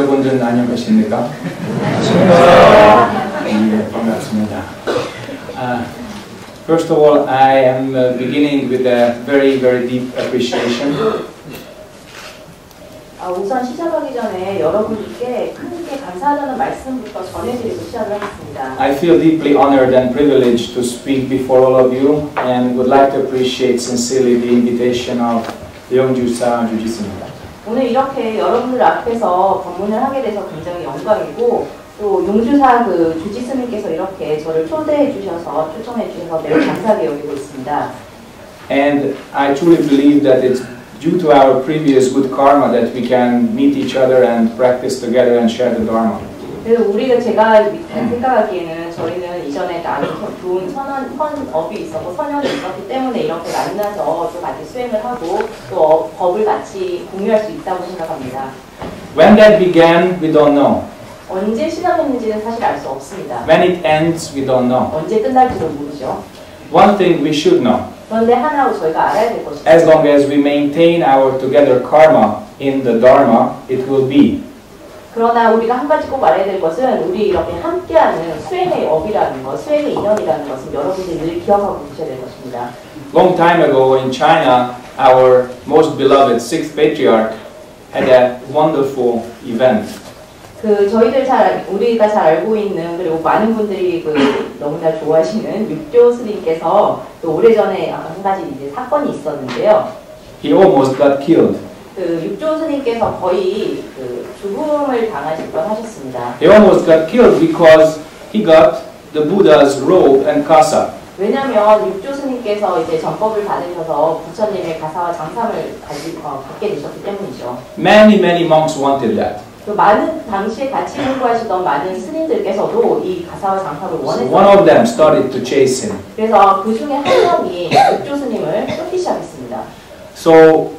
여러분들은 안녕하십니까? 네, 반갑습니다. First of all, I am beginning with a very, very deep appreciation. 우선 시작하기 전에 여러분께 크게 감사하다는 말씀부터 전해드리고 시작을 하겠습니다. I feel deeply honored and privileged to speak before all of you and would like to appreciate sincerely the invitation of 영주사 주지스입니다. 오늘 이렇게 여러분들 앞에서 방문을 하게 돼서 굉장히 영광이고 또 용주사 주지스님께서 이렇게 저를 초대해 주셔서 초청해 주셔서 매우 감사하게 여기고 있습니다. And I truly believe that it's due to our previous good karma that we can meet each other and practice together and share the Dharma. 그래서 제가 생각하기에는 저희는 이전에 아주 좋은 선업이 있었고 선연이 있었기 때문에 이렇게 만나서 또 같이 수행을 하고 또 법을 같이 공유할 수 있다고 생각합니다. When that began, we don't know. 언제 시작했는지는 사실 알 수 없습니다. When it ends, we don't know. 언제 끝날지도 모르죠. One thing we should know. 그런데 하나로 저희가 알아야 될 것이 As long as we maintain our together karma in the Dharma, it will be. 그러나 우리가 한 가지 꼭 알아야 될 것은 우리 이렇게 함께하는 수행의 업이라는 것, 수행의 인연이라는 것은 여러분들이 늘 기억하고 계셔야 될 것입니다. Long time ago in China, our most beloved sixth patriarch had a wonderful event. 우리가 잘 알고 있는 그리고 많은 분들이 너무나 좋아하시는 육조 스님께서 또 오래전에 한 가지 이제 사건이 있었는데요. He almost got killed. 육조 스님께서 거의 죽음을 당하실 뻔하셨습니다. He almost got killed because he got the Buddha's robe and kasa. 왜냐하면 육조 스님께서 이제 전법을 받으셔서 부처님의 가사와 장삼을 받게 되셨기 때문이죠. Many monks wanted that. 또 많은 당시에 같이 공부하시던 많은 스님들께서도 이 가사와 장사를 원했어요. So one of them started to chase him. 그래서 그 중에 한 명이 육조 스님을 쫓기 시작했습니다. So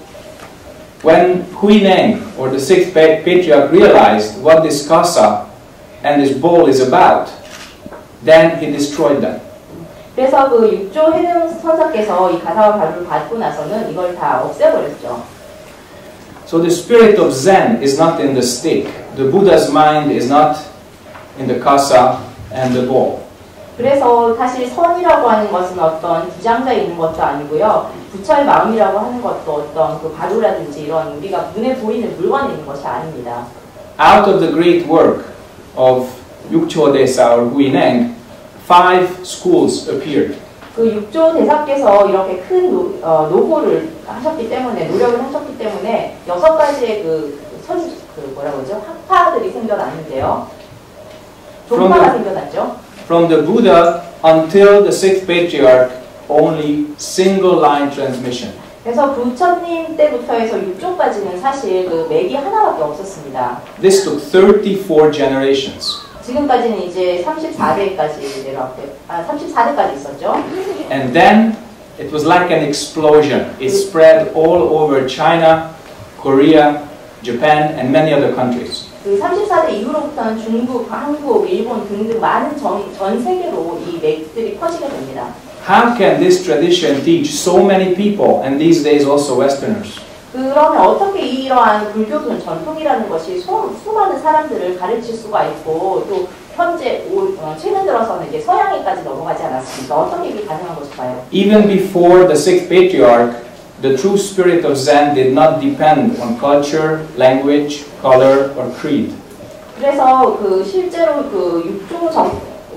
when Huineng or the sixth patriarch realized what this kasa and this bowl is about, then he destroyed them. 그래서 육조 해명 선사께서 이 가사와 가루를 받고 나서는 이걸 다 없애버렸죠. So the spirit of Zen is not in the stick. The Buddha's mind is not in the kasa and the bowl. 그래서 사실 선이라고 하는 것은 어떤 부장자에 있는 것도 아니고요. 부처의 마음이라고 하는 것도 어떤 가루라든지 이런 우리가 눈에 보이는 물건에 있는 것이 아닙니다. Out of the great work of Yukcho Desa or Huineng, 5 schools appeared. 육조 대사께서 이렇게 큰 노고를 하셨기 때문에 노력을 하셨기 때문에 6가지의 뭐라고 그러죠? 학파들이 생겨났는데요. 종파가 생겨났죠. From the Buddha until the sixth patriarch, only single line transmission. 그래서 부처님 때부터 해서 육조까지는 사실 맥이 하나밖에 없었습니다. This took 34 generations. 지금까지는 이제 34대까지 내려왔고요. 34대까지 있었죠. And then it was like an explosion. It spread all over China, Korea, Japan, and many other countries. 34대 이후로부터는 중국, 한국, 일본 등등 많은 전 세계로 이 맥들이 퍼지게 됩니다. How can this tradition teach so many people, and these days also Westerners? 그러면 어떻게 이러한 불교 전통이라는 것이 수많은 사람들을 가르칠 수가 있고 또 현재 최근 들어서는 이제 서양에까지 넘어가지 않았습니까? 어떻게 이게 가능한 것일까요? Even before the sixth patriarch, the true spirit of Zen did not depend on culture, language, color, or creed. 그래서 실제로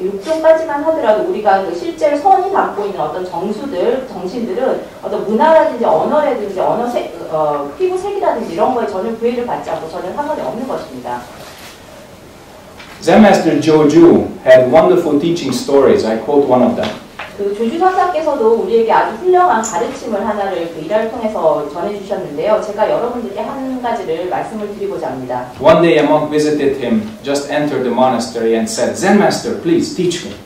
육종까지만 하더라도 우리가 실제로 선이 담고 있는 어떤 정신들은 어떤 문화라든지 언어라든지 피부색이라든지 이런 거에 전혀 구애를 받지 않고 전혀 상관이 없는 것입니다. Zen Master Joju had wonderful teaching stories. I quote one of them. 조주 선사께서도 우리에게 아주 훌륭한 가르침을 하나를 일화를 통해서 전해주셨는데요. 제가 여러분들께 한 가지를 말씀을 드리고자 합니다. One day a monk visited him, just entered the monastery and said, Zen Master, please teach me.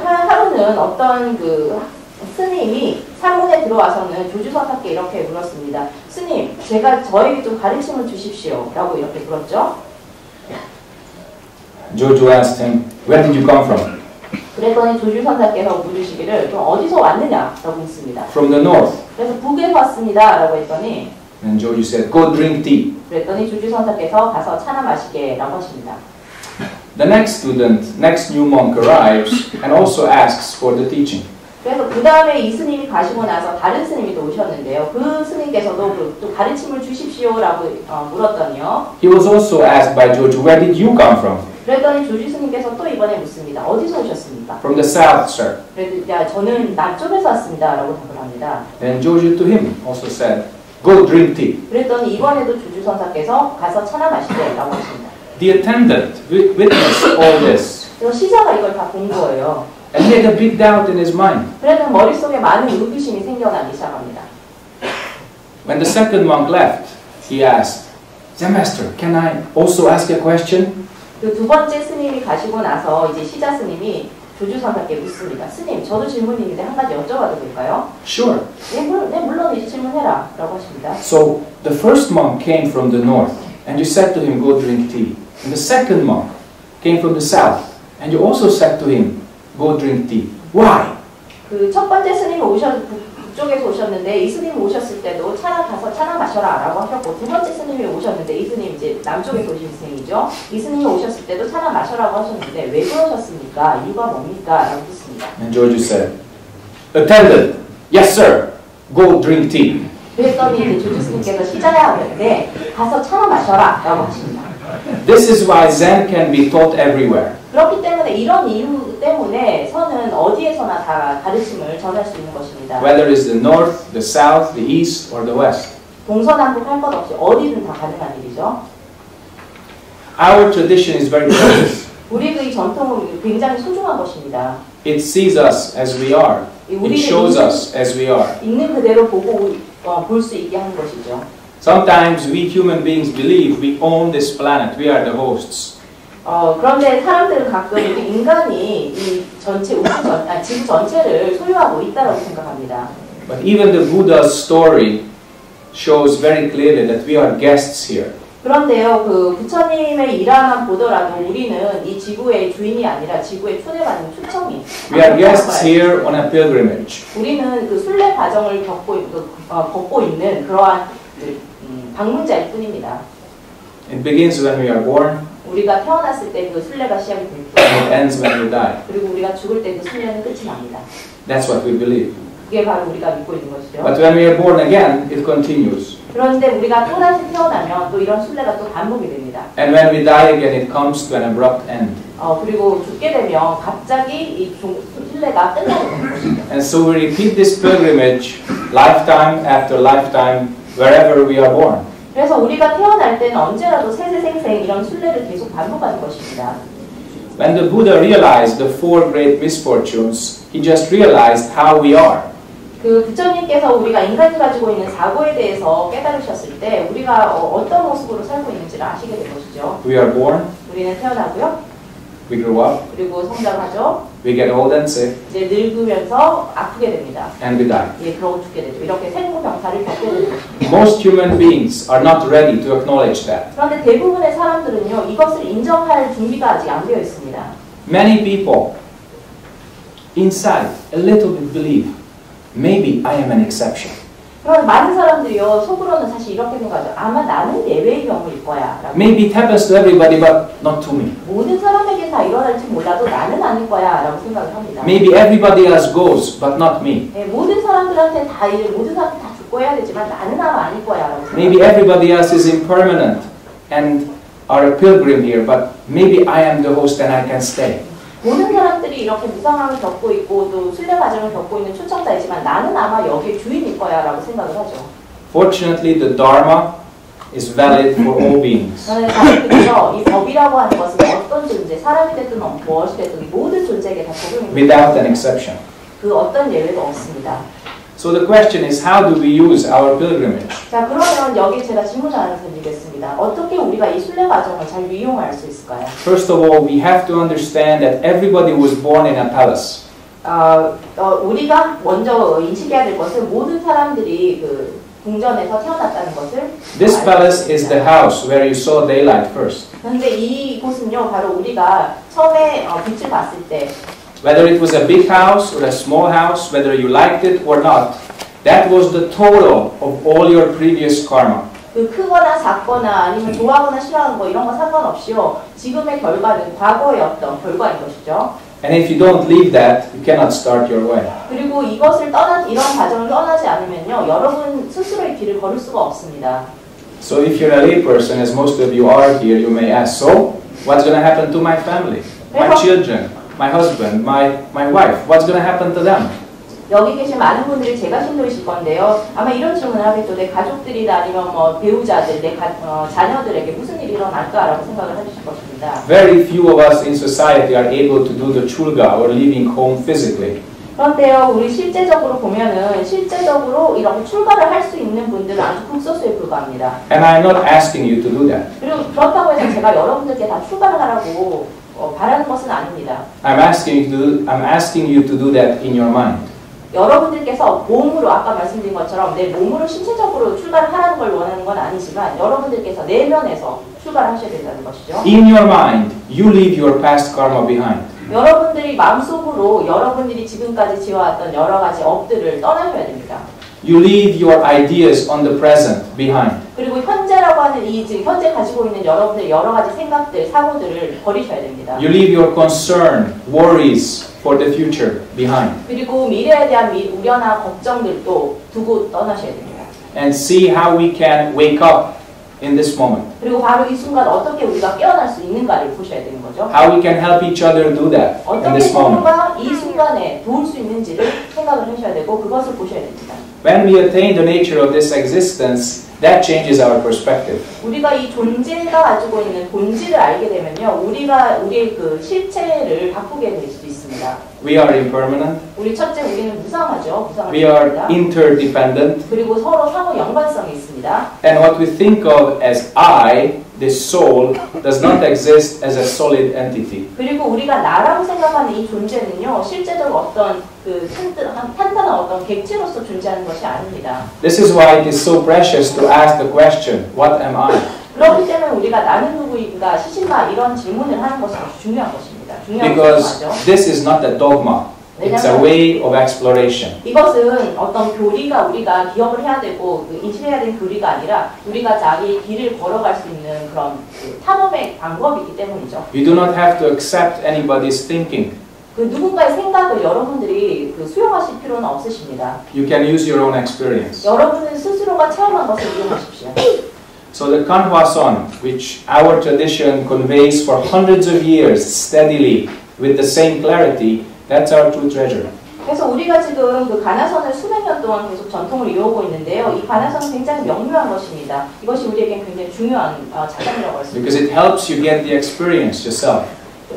하루는 어떤 스님이 산문에 들어와서는 조주 선사께 이렇게 물었습니다. 스님, 저에게 좀 가르침을 주십시오. 라고 이렇게 물었죠. Joju asked him, where did you come from? 그랬더니 조주 선사께서 물으시기를 좀 어디서 왔느냐라고 묻습니다. From the north. 그래서 북에서 왔습니다라고 했더니 And Joji said, go drink tea. 그랬더니 주주 선사께서 가서 차나 마시게라고 하십니다. The next new monk arrives and also asks for the teaching. 그래서 그 다음에 이 스님이 가시고 나서 다른 스님이 또 오셨는데요. 그 스님께서도 또 가르침을 주십시오라고 물었더니요. He was also asked by Joji, where did you come from? 그랬더니 조지 스님께서 또 이번에 묻습니다. 어디서 오셨습니까? From the south, sir. 그래서 저는 남쪽에서 왔습니다라고 답을 합니다. And Joji to him also said, go drink tea. 그랬더니 이번에도 주주 선사께서 가서 차나 마시게라고 하십니다. The attendant witnessed all this 그래서 시자가 이걸 다 본 거예요. and he had a big doubt in his mind. 그래서 머릿속에 많은 의구심이 생겨나기 시작합니다. When the second monk left, he asked, Zen master, can I also ask a question? 그 두 번째 스님이 가시고 나서 이제 시자 스님이 조주 선사께 묻습니다. 스님, 저도 질문이 있는데 한 가지 여쭤봐도 될까요? Sure. 네, 물론 이제 질문해라 라고 하십니다. So the first monk came from the north and you said to him, go drink tea. And the second monk came from the south and you also said to him, go drink tea. Why? 그 첫 번째 스님이 북쪽에서 오셨는데 이 스님이 오셨을 때도 가서 차나 마셔라 라고 하셨고 두 번째 스님이 오셨는데 이 스님 이제 남쪽에서 오신 스님이죠. 이 스님이 오셨을 때도 차나 마셔라고 하셨는데 왜 그러셨습니까? 이유가 뭡니까? 라고 묻습니다. And Joji said, attendant, yes sir, go drink tea. 그랬더니 이제 조주 스님께서 시자야 하는데 가서 차나 마셔라 라고 하십니다. This is why Zen can be taught everywhere. 그렇기 때문에 이런 이유 때문에 선은 어디에서나 다 가르침을 전할 수 있는 것입니다. Whether it's the north, the south, the east, or the west. 동서남북 할 것 없이 어디든 다 가능한 일이죠. Our tradition is very precious. 우리의 이 전통은 굉장히 소중한 것입니다. It sees us as we are. It shows us as we are. 있는 그대로 보고 볼 수 있게 하는 것이죠. Sometimes we human beings believe we own this planet. We are the hosts. 그런데 사람들은 가끔 인간이 이 전체 지구 전체를 소유하고 있다고 생각합니다. But even the Buddha's story shows very clearly that we are guests here. 그런데요, 그 부처님의 일화만 보더라도 우리는 이 지구의 주인이 아니라 지구에 초대받는 초청이. We are guests here on a pilgrimage. 우리는 그 순례 과정을 걷고 있는 그러한 방문자일 뿐입니다. It begins when we are born. 우리가 태어났을 때 그 순례가 시작이 될 And it ends when we die. 그리고 우리가 죽을 때 그 순례는 끝이 납니다. That's what we believe. 그게 바로 우리가 믿고 있는 것이죠. But when we are born again, it continues. 그런데 우리가 또다시 태어나면 또 이런 순례가 또 반복이 됩니다. And when we die again, it comes to an abrupt end. 그리고 죽게 되면 갑자기 이 순례가 끝나게 되는 것이죠. And so we repeat this pilgrimage lifetime after lifetime wherever we are born. 그래서 우리가 태어날 때는 언제라도 세세생생 이런 순례를 계속 반복하는 것입니다. When the Buddha realized the four great misfortunes, he just realized how we are. 그 부처님께서 우리가 인간이 가지고 있는 사고에 대해서 깨달으셨을 때 우리가 어떤 모습으로 살고 있는지를 아시게 된 것이죠. We are born, 우리는 태어나고요. we grow up, 그리고 성장하죠. we get old and sick, 이제 늙으면서 아프게 됩니다. and we die. 예, 그러고 죽게 되죠. 이렇게 생로병사를 겪게 되는 것입니다. Most human beings are not ready to acknowledge that. 그런데 대부분의 사람들은요, 이것을 인정할 준비가 아직 안 되어 있습니다. Many people inside a little bit believe, maybe I am an exception. 그런 많은 사람들이요, 속으로는 사실 이렇게 생각하죠. 아마 나는 예외의 경우일 거야. 라고. Maybe it happens to everybody, but not to me. 모든 사람에게 다 일어날지 몰라도 나는 아닐 거야. 라고 생각을 합니다. Maybe everybody else goes, but not me. 네, 모든 사람들한테 모든 사람들 다 죽고 해야 되지만 나는 아마 아닐 거야. 라고 생각합니다. Maybe everybody else is impermanent and are a pilgrim here, but maybe I am the host and I can stay. 모든 사람들이 이렇게 무상함을 겪고 있고 또 순례 과정을 겪고 있는 초청자이지만 나는 아마 여기에 주인일 거야 라고 생각을 하죠. Fortunately, the Dharma is valid for all beings. 저는 다행히도 이 법이라고 하는 것은 어떤 존재, 사람이 됐든 무엇이 됐든 모든 존재에게 다 적용이 Without an exception. 그 어떤 예외도 없습니다. So the question is, how do we use our pilgrimage? 자, 그러면 여기 제가 질문 하나 드리겠습니다. 어떻게 우리가 이 순례 과정을 잘 이용할 수 있을까요? First of all, we have to understand that everybody was born in a palace. 우리가 먼저 인식해야 될 것은 모든 사람들이 그 궁전에서 태어났다는 것을. This palace is the house where you saw daylight first. 그런데 이곳은요, 바로 우리가 처음에 빛을 봤을 때. Whether it was a big house or a small house, whether you liked it or not, That was the total of all your previous karma. 그 크거나 작거나 아니면 좋아하거나 싫어하는 거 이런 거 상관없이요. 지금의 결과는 과거의 어떤 결과인 것이죠. And if you don't leave that, you cannot start your way. 그리고 이런 과정을 떠나지 않으면요. 여러분 스스로의 길을 걸을 수가 없습니다. So if you're a lay person, as most of you are here, you may ask, so what's going to happen to my family, my children, my husband, my wife? What's going to happen to them? 여기 계신 많은 분들이 제가 힘들으실 건데요. 아마 이런 질문을 하겠죠. 내 가족들이나 아니면 뭐 배우자들, 자녀들에게 무슨 일이 일어날까라고 생각을 해주실 것입니다. Very few of us in society are able to do the chulga or leaving home physically. 그런데요, 우리 실제적으로 보면은 실제적으로 이렇게 출가를 할 수 있는 분들은 아주 극소수에 불과합니다. And I'm not asking you to do that. 그리고 그렇다고 해서 제가 여러분들께 다 출가를 하라고 바라는 것은 아닙니다. I'm asking you to do that in your mind. 여러분들께서 몸으로 아까 말씀드린 것처럼 내 몸으로 신체적으로 출가를 하라는 걸 원하는 건 아니지만 여러분들께서 내면에서 출가를 하셔야 된다는 것이죠. In your mind, you leave your past karma behind. 여러분들이 마음속으로 여러분들이 지금까지 지어왔던 여러 가지 업들을 떠나셔야 됩니다. You leave your ideas on the present behind. 그리고 현재라고 하는 지금 현재 가지고 있는 여러분들의 여러 가지 생각들, 사고들을 버리셔야 됩니다. You leave your concern, worries for the future behind. 그리고 미래에 대한 우려나 걱정들도 두고 떠나셔야 됩니다. And see how we can wake up in this moment. 그리고 바로 이 순간 어떻게 우리가 깨어날 수 있는가를 보셔야 되는 거죠. How we can help each other do that in 어떻게 this moment. 서로가 이 순간에 도울 수 있는지를 생각을 하셔야 되고 그것을 보셔야 됩니다. When we attain the nature of this existence, that changes our perspective. 우리가 이 존재가 가지고 있는 본질을 알게 되면요, 우리의 그 실체를 바꾸게 될 수도 있습니다. We are impermanent. 우리 첫째, 우리는 무상하죠. 무상을 We are 있습니다. interdependent. 그리고 서로 상호 연관성이 있습니다. And what we think of as I, this soul, does not exist as a solid entity. 그리고 우리가 나라고 생각하는 이 존재는요, 실제적으로 어떤 그 탄탄한 어떤 객체로서 존재하는 것이 아닙니다. This is why it is so precious to ask the question, what am I? 그렇기 때문에 우리가 나는 누구인가, 시신마 이런 질문을 하는 것이 아주 중요한 것입니다. 중요한 Because 것이죠. this is not a dogma. It's a way of exploration. 이것은 어떤 교리가 우리가 기억을 해야 되고 인식해야 되는 교리가 아니라 우리가 자기 길을 걸어갈 수 있는 그런 탐험의 방법이기 때문이죠. You do not have to accept anybody's thinking. 그 누군가의 생각을 여러분들이 수용하실 필요는 없으십니다. You can use your own experience. 여러분은 스스로가 체험한 것을 이용하십시오. So the Kanhwason, which our tradition conveys for hundreds of years steadily with the same clarity, that's our true treasure. 그래서 우리가 지금 그 가나선을 수백 년 동안 계속 전통을 이어오고 있는데요. 이 가나선은 굉장히 명료한 것입니다. 이것이 우리에게 굉장히 중요한 자산이라고 할 수 있습니다. Because it helps you get the experience yourself.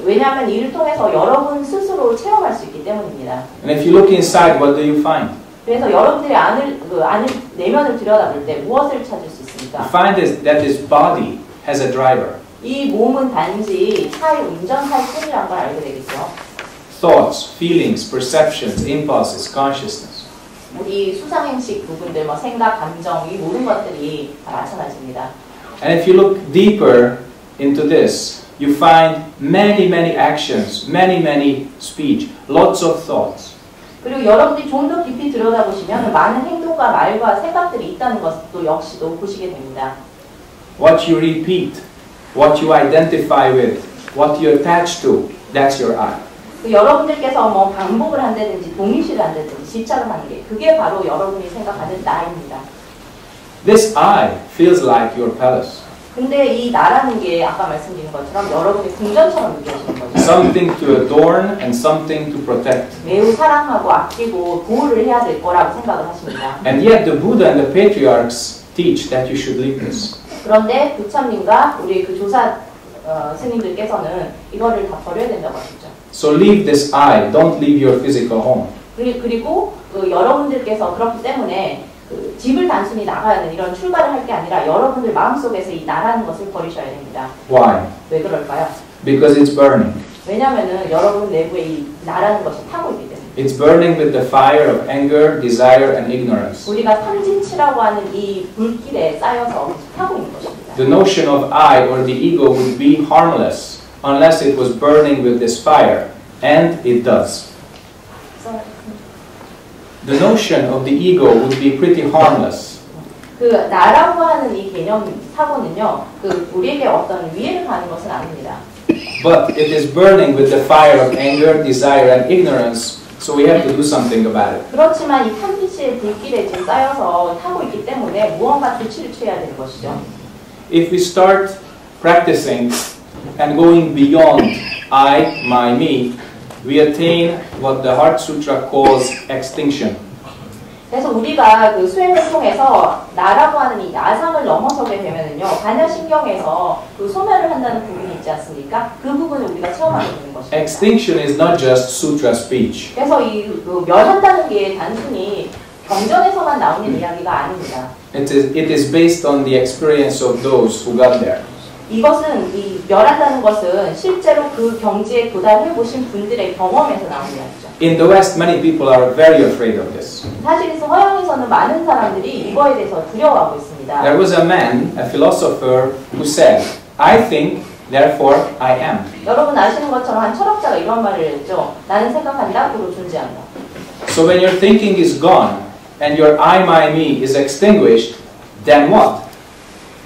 왜냐하면 이를 통해서 여러분 스스로 체험할 수 있기 때문입니다. And if you look inside, what do you find? 그래서 여러분들이 안을 내면을 들여다볼 때 무엇을 찾을 수 있습니까? You find that this body has a driver. 이 몸은 단지 운전사일 뿐이라는 걸 알게 되겠죠. Thoughts, feelings, perceptions, impulses, consciousness. 우리 수상행식 부분들, 생각, 감정, 이 모든 것들이 다 마찬가지입니다. And if you look deeper into this, you find many actions, many speech, lots of thoughts. 그리고 여러분들이 좀 더 깊이 들여다보시면 많은 행동과 말과 생각들이 있다는 것도 역시도 보시게 됩니다. What you repeat, what you identify with, what you attach to, that's your I. 여러분들께서 반복을 한다든지 동일시를 한다든지 집착을 하는 게 그게 바로 여러분이 생각하는 나입니다. This I feels like your palace. 근데 이 나라는 게 아까 말씀드린 것처럼 여러분의 궁전처럼 느껴지는 거죠. Something to adorn and something to protect. 매우 사랑하고 아끼고 보호를 해야 될 거라고 생각을 하십니다. And yet the Buddha and the patriarchs teach that you should leave this. 그런데 부처님과 우리 그 조사 스님들께서는 이거를 다 버려야 된다고 하시죠. So leave this I, don't leave your physical home. 그리고 여러분들께서 그렇기 때문에 집을 단순히 나가는 이런 출발을 할 게 아니라 여러분들 마음속에서 이 나라는 것을 버리셔야 됩니다. Why? 왜 그럴까요? Because it's burning. 왜냐하면은 여러분 내부에 이 나라는 것이 타고 있기 때문에. It's burning with the fire of anger, desire, and ignorance. 우리가 삼진치라고 하는 이 불길에 쌓여서 타고 있는 것입니다. The notion of I or the ego would be harmless unless it was burning with this fire, and it does. the notion of the ego would be pretty harmless. 그 나라고 하는 이 개념 사고는요, 그 우리에게 어떤 위해를 가는 것은 아닙니다. But it is burning with the fire of anger, desire, and ignorance, so we have to do something about it. 그렇지만 이 탐빛의 불길에 지금 쌓여서 타고 있기 때문에 무언가 조치를 취해야 되는 것이죠. If we start practicing and going beyond I, my, me, we attain what the Heart Sutra calls extinction. 그래서 우리가 그 수행을 통해서 나라고 하는 이 나상을 넘어서게 되면은요, 반야신경에서 그 소멸을 한다는 부분이 있지 않습니까? 그 부분을 우리가 체험하게 되는 것입니다. Extinction is not just sutra speech. 그래서 이 멸한다는 게 단순히 경전에서만 나오는 이야기가 아닙니다. It is based on the experience of those who got there. 이것은 이 멸한다는 것은 실제로 그 경지에 도달해 보신 분들의 경험에서 나오는 이야기죠. In the West, many people are very afraid of this. 사실 서양에서는 많은 사람들이 이거에 대해서 두려워하고 있습니다. There was a man, a philosopher, who said, I think, therefore I am. 여러분 아시는 것처럼 한 철학자가 이런 말을 했죠. 나는 생각한다, 그리고 존재한다. So when your thinking is gone and your I, my, me is extinguished, then what?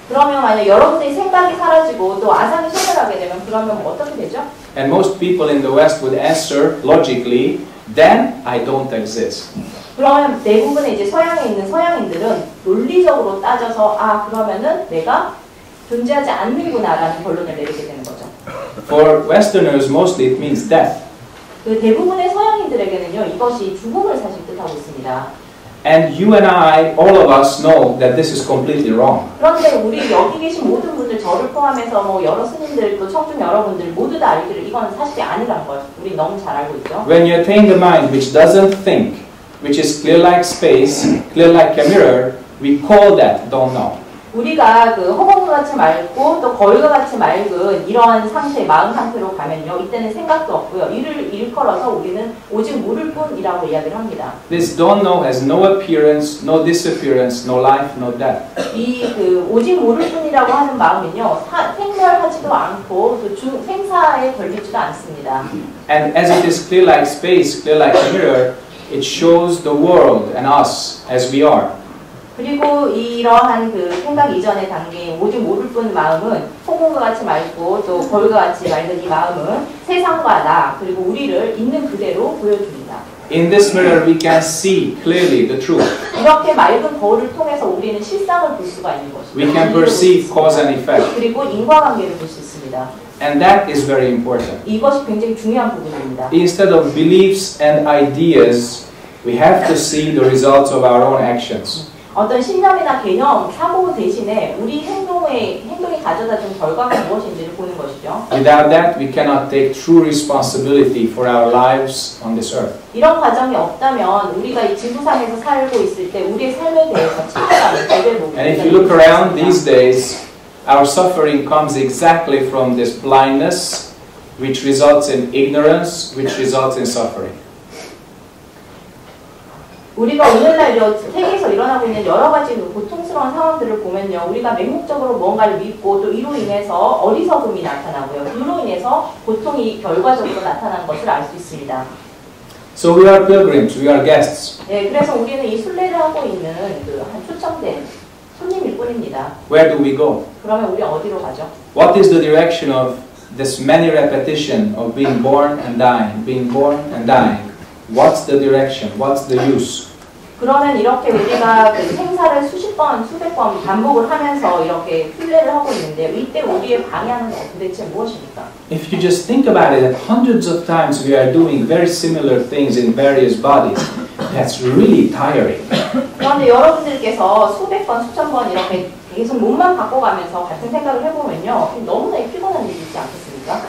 그러면 만약 여러분의 생각이 사라지고 또 아상이 소멸하게 되면 그러면 어떻게 되죠? And most people in the West would answer logically, then I don't exist. 그러면 대부분의 이제 서양에 있는 서양인들은 논리적으로 따져서 아 그러면은 내가 존재하지 않는구나라는 결론을 내리게 되는 거죠. For Westerners, mostly it means death. 그 대부분의 서양인들에게는요 이것이 죽음을 사실 뜻하고 있습니다. And you and I, all of us know that this is completely wrong. 그런데 우리 여기 계신 모든 분들 저를 포함해서 뭐 여러 스님들 또 청중 여러분들 모두 다 알기를 이건 사실이 아니란 걸 우리 너무 잘 알고 있죠. When you attain the mind which doesn't think, which is clear like space, clear like a mirror, we call that don't know. 우리가 그 허공과 같이 맑고 또 거울과 같이 맑은 이러한 상태, 마음 상태로 가면요. 이때는 생각도 없고요. 이를 일컬어서 우리는 오직 모를 뿐이라고 이야기를 합니다. This don't know has no appearance, no disappearance, no life, no death. 이 그 오직 모를 뿐이라고 하는 마음은요. 생멸하지도 않고 또 생사에 걸리지도 않습니다. And as it is clear like space, clear like a mirror, it shows the world and us as we are. 그리고 이러한 그 생각 이전의 단계인 오직 모를 뿐 마음은 홍문과 같이 맑고 또 거울과 같이 맑은 이 마음은 세상과 나 그리고 우리를 있는 그대로 보여줍니다. In this mirror we can see clearly the truth. 이렇게 맑은 거울을 통해서 우리는 실상을 볼 수가 있는 것입니다. We can perceive cause and effect. 그리고 인과관계를 볼 수 있습니다. And that is very important. 이것이 굉장히 중요한 부분입니다. Instead of beliefs and ideas, we have to see the results of our own actions. 어떤 신념이나 개념, 사고 대신에 우리 행동이 가져다 준 결과가 무엇인지를 보는 것이죠. Without that, we cannot take true responsibility for our lives on this earth. 이런 과정이 없다면 우리가 이 지구상에서 살고 있을 때 우리의 삶에 대해서 책임감을 제대로 못 And if you look around these days, our suffering comes exactly from this blindness, which results in ignorance, which results in suffering. 우리가 오늘날 세계에서 일어나고 있는 여러 가지 고통스러운 상황들을 보면요. 우리가 맹목적으로 무언가를 믿고 또 이로 인해서 어리석음이 나타나고요. 그로 인해서 고통이 결과적으로 나타나는 것을 알 수 있습니다. So we are pilgrims, we are guests. 네, 그래서 우리는 이 순례를 하고 있는 그 한 초청된 손님일 뿐입니다. Where do we go? 그러면 우리 어디로 가죠? What is the direction of this many repetition of being born and dying, being born and dying? What's the direction? What's the use? 그러면 이렇게 우리가 그 생사를 수십 번, 수백 번 반복을 하면서 이렇게 순례를 하고 있는데 이때 우리의 방향은 도대체 무엇입니까? If you just think about it, hundreds of times we are doing very similar things in various bodies. That's really tiring. 그런데 여러분들께서 수백 번, 수천 번 이렇게 계속 몸만 바꿔가면서 같은 생각을 해보면요. 너무나 피곤한 일이 있지 않겠습니까?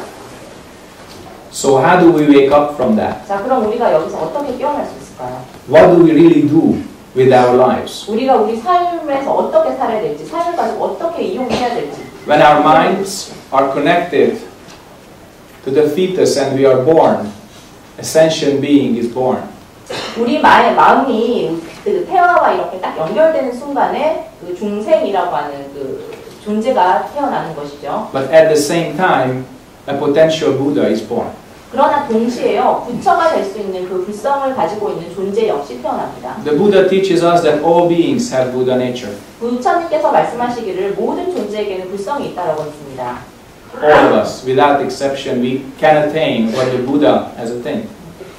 So how do we wake up from that? 자, 그럼 우리가 여기서 어떻게 깨어날 수 있을까요? What do we really do with our lives? 우리가 우리 삶에서 어떻게 살아야 될지, 삶을 가지고 어떻게 이용해야 될지. When our minds are connected to the fetus and we are born, a sentient being is born. 우리 마음이 그 태아와 이렇게 딱 연결되는 순간에 그 중생이라고 하는 그 존재가 태어나는 것이죠. But at the same time, a potential Buddha is born. 그러나 동시에요, 부처가 될 수 있는 그 불성을 가지고 있는 존재 역시 태어납니다. The Buddha teaches us that all beings have Buddha nature. 부처님께서 말씀하시기를 모든 존재에게는 불성이 있다라고 했습니다. All of us, without exception, we can attain what the Buddha has attained.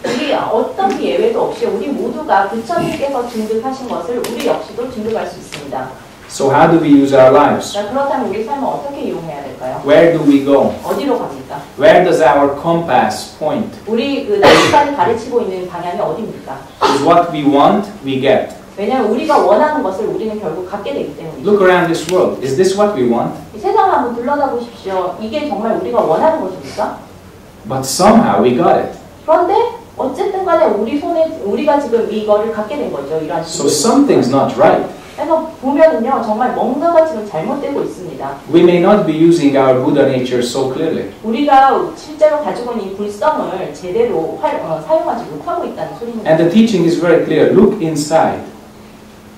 우리 어떤 예외도 없이 우리 모두가 부처님께서 증득하신 것을 우리 역시도 증득할 수 있습니다. So how do we use our lives? 그렇다면 우리 삶을 어떻게 이용해야 될까요? Where do we go? 어디로 갑니까? Where does our compass point? 우리 그 나뭇가지 가르치고 있는 방향이 어디입니까? Is what we want, we get. 왜냐하면 우리가 원하는 것을 우리는 결국 갖게 되기 때문이죠. Look around this world. Is this what we want? 이 세상을 한번 둘러다보십시오. 이게 정말 우리가 원하는 것입니까? But somehow we got it. 그런데 어쨌든 간에 우리 손에 우리가 지금 이거를 갖게 된 거죠. 이러한 So something's not right. 그래서 보면은요, 정말 뭔가가 지금 잘못되고 있습니다. We may not be using our Buddha nature so clearly. 우리가 실제로 가지고 있는 이 불성을 제대로 사용하지 못하고 있다는 소리입니다. And the teaching is very clear. Look inside.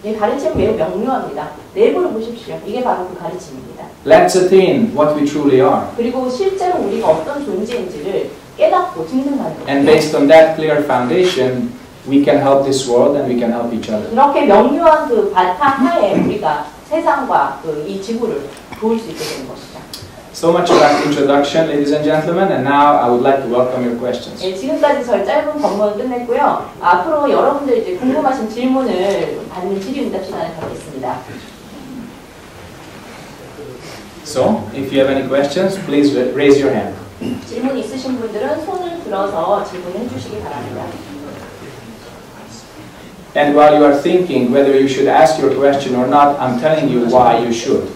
이 가르침은 매우 명료합니다. 내부를 보십시오. 이게 바로 그 가르침입니다. Let's attain what we truly are. 그리고 실제로 우리가 어떤 존재인지를 깨닫고 증명하는 겁니다. And based on that clear foundation, we can help this world and we can help each other. 이렇게 명료한 그 바탕 하에 우리가 세상과 이 지구를 도울 수 있게 되는 것이죠. So much about introduction, ladies and gentlemen, and now I would like to welcome your questions. 네, 지금까지 저희 짧은 본문을 끝냈고요. 앞으로 여러분들 이제 궁금하신 질문을 받는 질의응답 시간을 갖겠습니다. So, if you have any questions, please raise your hand. 질문 있으신 분들은 손을 들어서 질문해 주시기 바랍니다. And while you are thinking whether you should ask your question or not, I'm telling you why you should.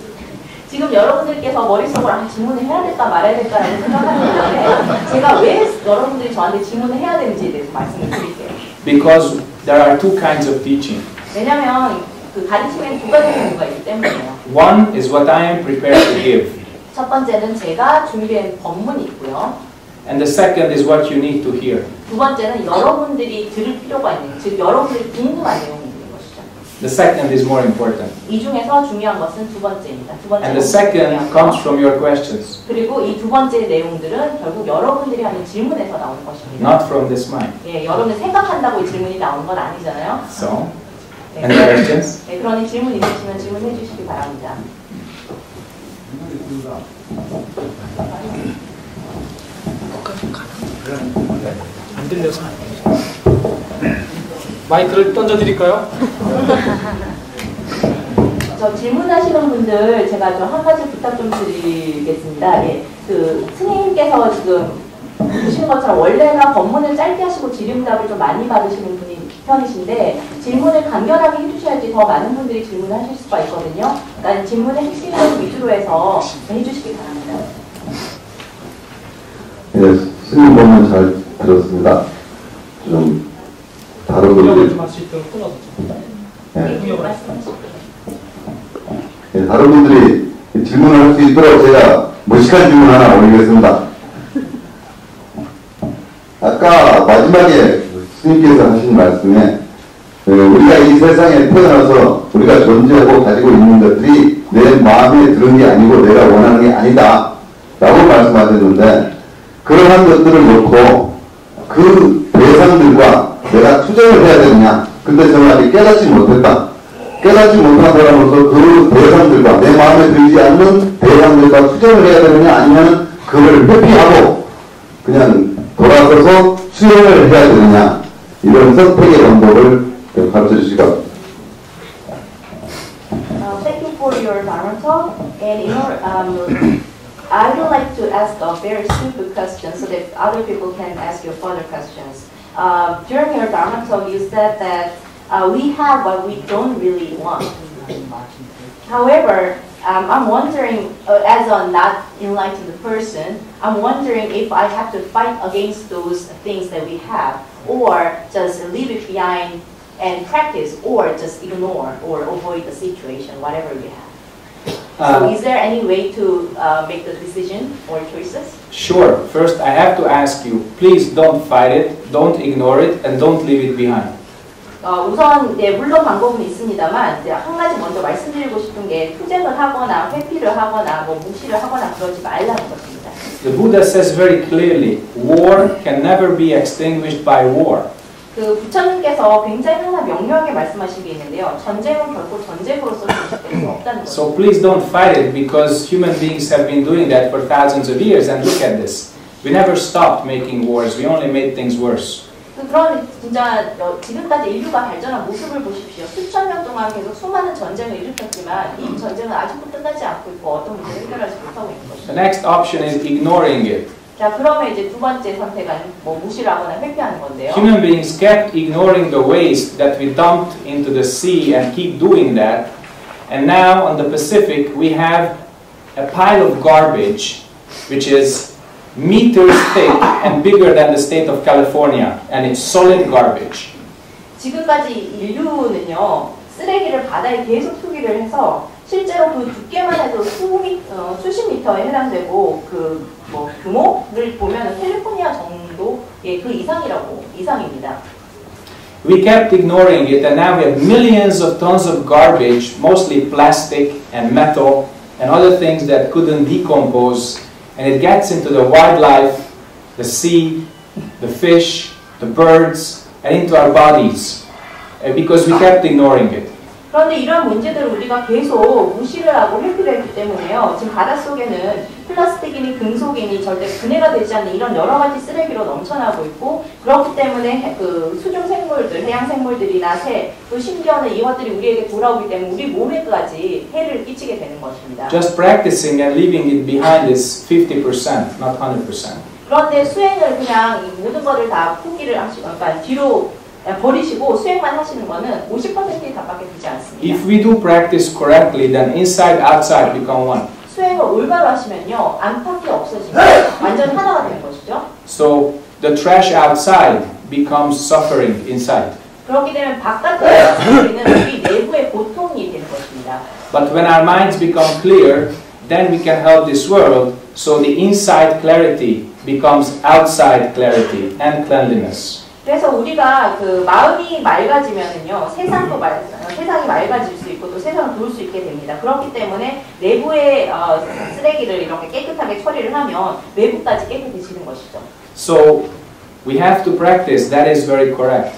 지금 여러분들께서 머릿속으로 질문을 해야 될까 말아야 될까라고 생각하는 건데 제가 왜 여러분들이 저한테 질문을 해야 되는지에 대해서 말씀을 드릴게요. Because there are two kinds of teaching. 왜냐하면 그 가르침에는 두 가지 종류가 있기 때문이에요. One is what I am prepared to give. 첫 번째는 제가 준비한 법문이 있고요. And the second is what you need to hear. 두 번째는 여러분들이 들을 필요가 있는, 즉 여러분들이 궁금한 내용이 있는 것이죠. The second is more important. 이 중에서 중요한 것은 두 번째입니다. 두 번째. And the second comes from your questions. 그리고 이 두 번째 내용들은 결국 여러분들이 하는 질문에서 나오는 것입니다. Not from this mind. 예, 여러분들 생각한다고 이 질문이 나오는 건 아니잖아요. So, 네, any questions? 네, 그러니 질문 있으시면 질문해 주시기 바랍니다. 안 들려서 마이크를 던져드릴까요? 저 질문하시는 분들 제가 좀 한 가지 부탁 좀 드리겠습니다. 예, 그 스님께서 지금 보시는 것처럼 원래가 법문을 짧게 하시고 질의응답을 좀 많이 받으시는 편이신데 질문을 간결하게 해주셔야지 더 많은 분들이 질문을 하실 수가 있거든요. 그러니까 질문의 핵심을 위주로 해서 해주시기 바랍니다. 네, 스님 법문 잘 들었습니다. 좀 다른 분들 좀 할 수 있도록 끊어서 네, 다른 분들이 질문을 할 수 있도록 제가 무식한 질문 하나 올리겠습니다. 아까 마지막에 스님께서 하신 말씀에 우리가 이 세상에 태어나서 우리가 존재하고 가지고 있는 것들이 내 마음에 드는 게 아니고 내가 원하는 게 아니다 라고 말씀하셨는데 그러한 것들을 놓고 그 대상들과 내가 투쟁을 해야 되느냐. 근데 저는 아직 깨닫지 못했다. 깨닫지 못한 사람으로서 그 대상들과 내 마음에 들지 않는 대상들과 투쟁을 해야 되느냐 아니면 그걸 회피하고 그냥 돌아서서 수행을 해야 되느냐. 이런 선택의 방법을 가르쳐 주시기 바랍니다. Thank you for your Dharma talk. And in order, I would like to ask a very simple question so that other people can ask you further questions. During your Dharma talk, you said that we have what we don't really want. However, I'm wondering, as a not enlightened person, I'm wondering if I have to fight against those things that we have, or just leave it behind and practice, or just ignore or avoid the situation, whatever we have. So is there any way to make the decision or choices? Sure. First, I have to ask you, please don't fight it, don't ignore it, and don't leave it behind. 우선 물론 방법은 있습니다만 이제 한 가지 먼저 말씀드리고 싶은 게 투쟁을 하거나 회피를 하거나 뭐 무시를 하거나 그러지 말라는 것입니다. The Buddha says very clearly, war can never be extinguished by war. 그 부처님께서 굉장히 하나 명료하게 말씀하신 게 있는데요. 전쟁은 결코 전쟁으로서 종식될 수 없다는 거죠. So please don't fight it because human beings have been doing that for thousands of years and look at this. We never stopped making wars, we only made things worse. 그런 진짜 지금까지 인류가 발전한 모습을 보십시오. 수천 년 동안 계속 수많은 전쟁을 일으켰지만 이 전쟁은 아직도 끝나지 않고 있고 어떤 문제를 해결하지 못하고 있는 것입니다. The next option is ignoring it. 자, 그러면 이제 두 번째 선택은 뭐 무시를 하거나 회피하는 건데요. Human beings kept ignoring the waste that we dumped into the sea and keep doing that. And now on the Pacific we have a pile of garbage which is meters thick and bigger than the state of California, and it's solid garbage. 지금까지 인류는요 쓰레기를 바다에 계속 투기를 해서 실제로 그 두께만 해도 수십 미터에 해당되고 그 뭐 규모를 보면 캘리포니아 정도의 그 이상입니다. We kept ignoring it, and now we have millions of tons of garbage, mostly plastic and metal and other things that couldn't decompose. And it gets into the wildlife, the sea, the fish, the birds, and into our bodies because we kept ignoring it. 그런데 이런 문제들을 우리가 계속 무시를 하고 회피를 했기 때문에요. 지금 바닷속에는 플라스틱이니 금속이니 절대 분해가 되지 않는 이런 여러 가지 쓰레기로 넘쳐나고 있고 그렇기 때문에 그 수중 생물들, 해양 생물들이나 새, 또 심지어는 이것들이 우리에게 돌아오기 때문에 우리 몸에까지 해를 끼치게 되는 것입니다. Just practicing and leaving it behind is 50%, not 100%. 그런데 수행을 그냥 이 모든 것을 다 포기를 하시고, 그러니까 뒤로 버리시고 수행만 하시는 거는 50%에 가깝게 되지 않습니다. If we do practice correctly, then inside, outside become one. 수행을 올바로 하시면요, 안팎이 없어지고 완전 하나가 되는 것이죠. So the trash outside becomes suffering inside. 그렇게 되면 바깥에 우리는 우리 내부의 고통이 되는 것입니다. But when our minds become clear, then we can help this world. So the inside clarity becomes outside clarity and cleanliness. 그래서 우리가 그 마음이 맑아지면은요, 세상이 맑아질 수 있고 또 세상을 도울 수 있게 됩니다. 그렇기 때문에 내부의 쓰레기를 이렇게 깨끗하게 처리를 하면 외부까지 깨끗해지는 것이죠. So we have to practice. That is very correct.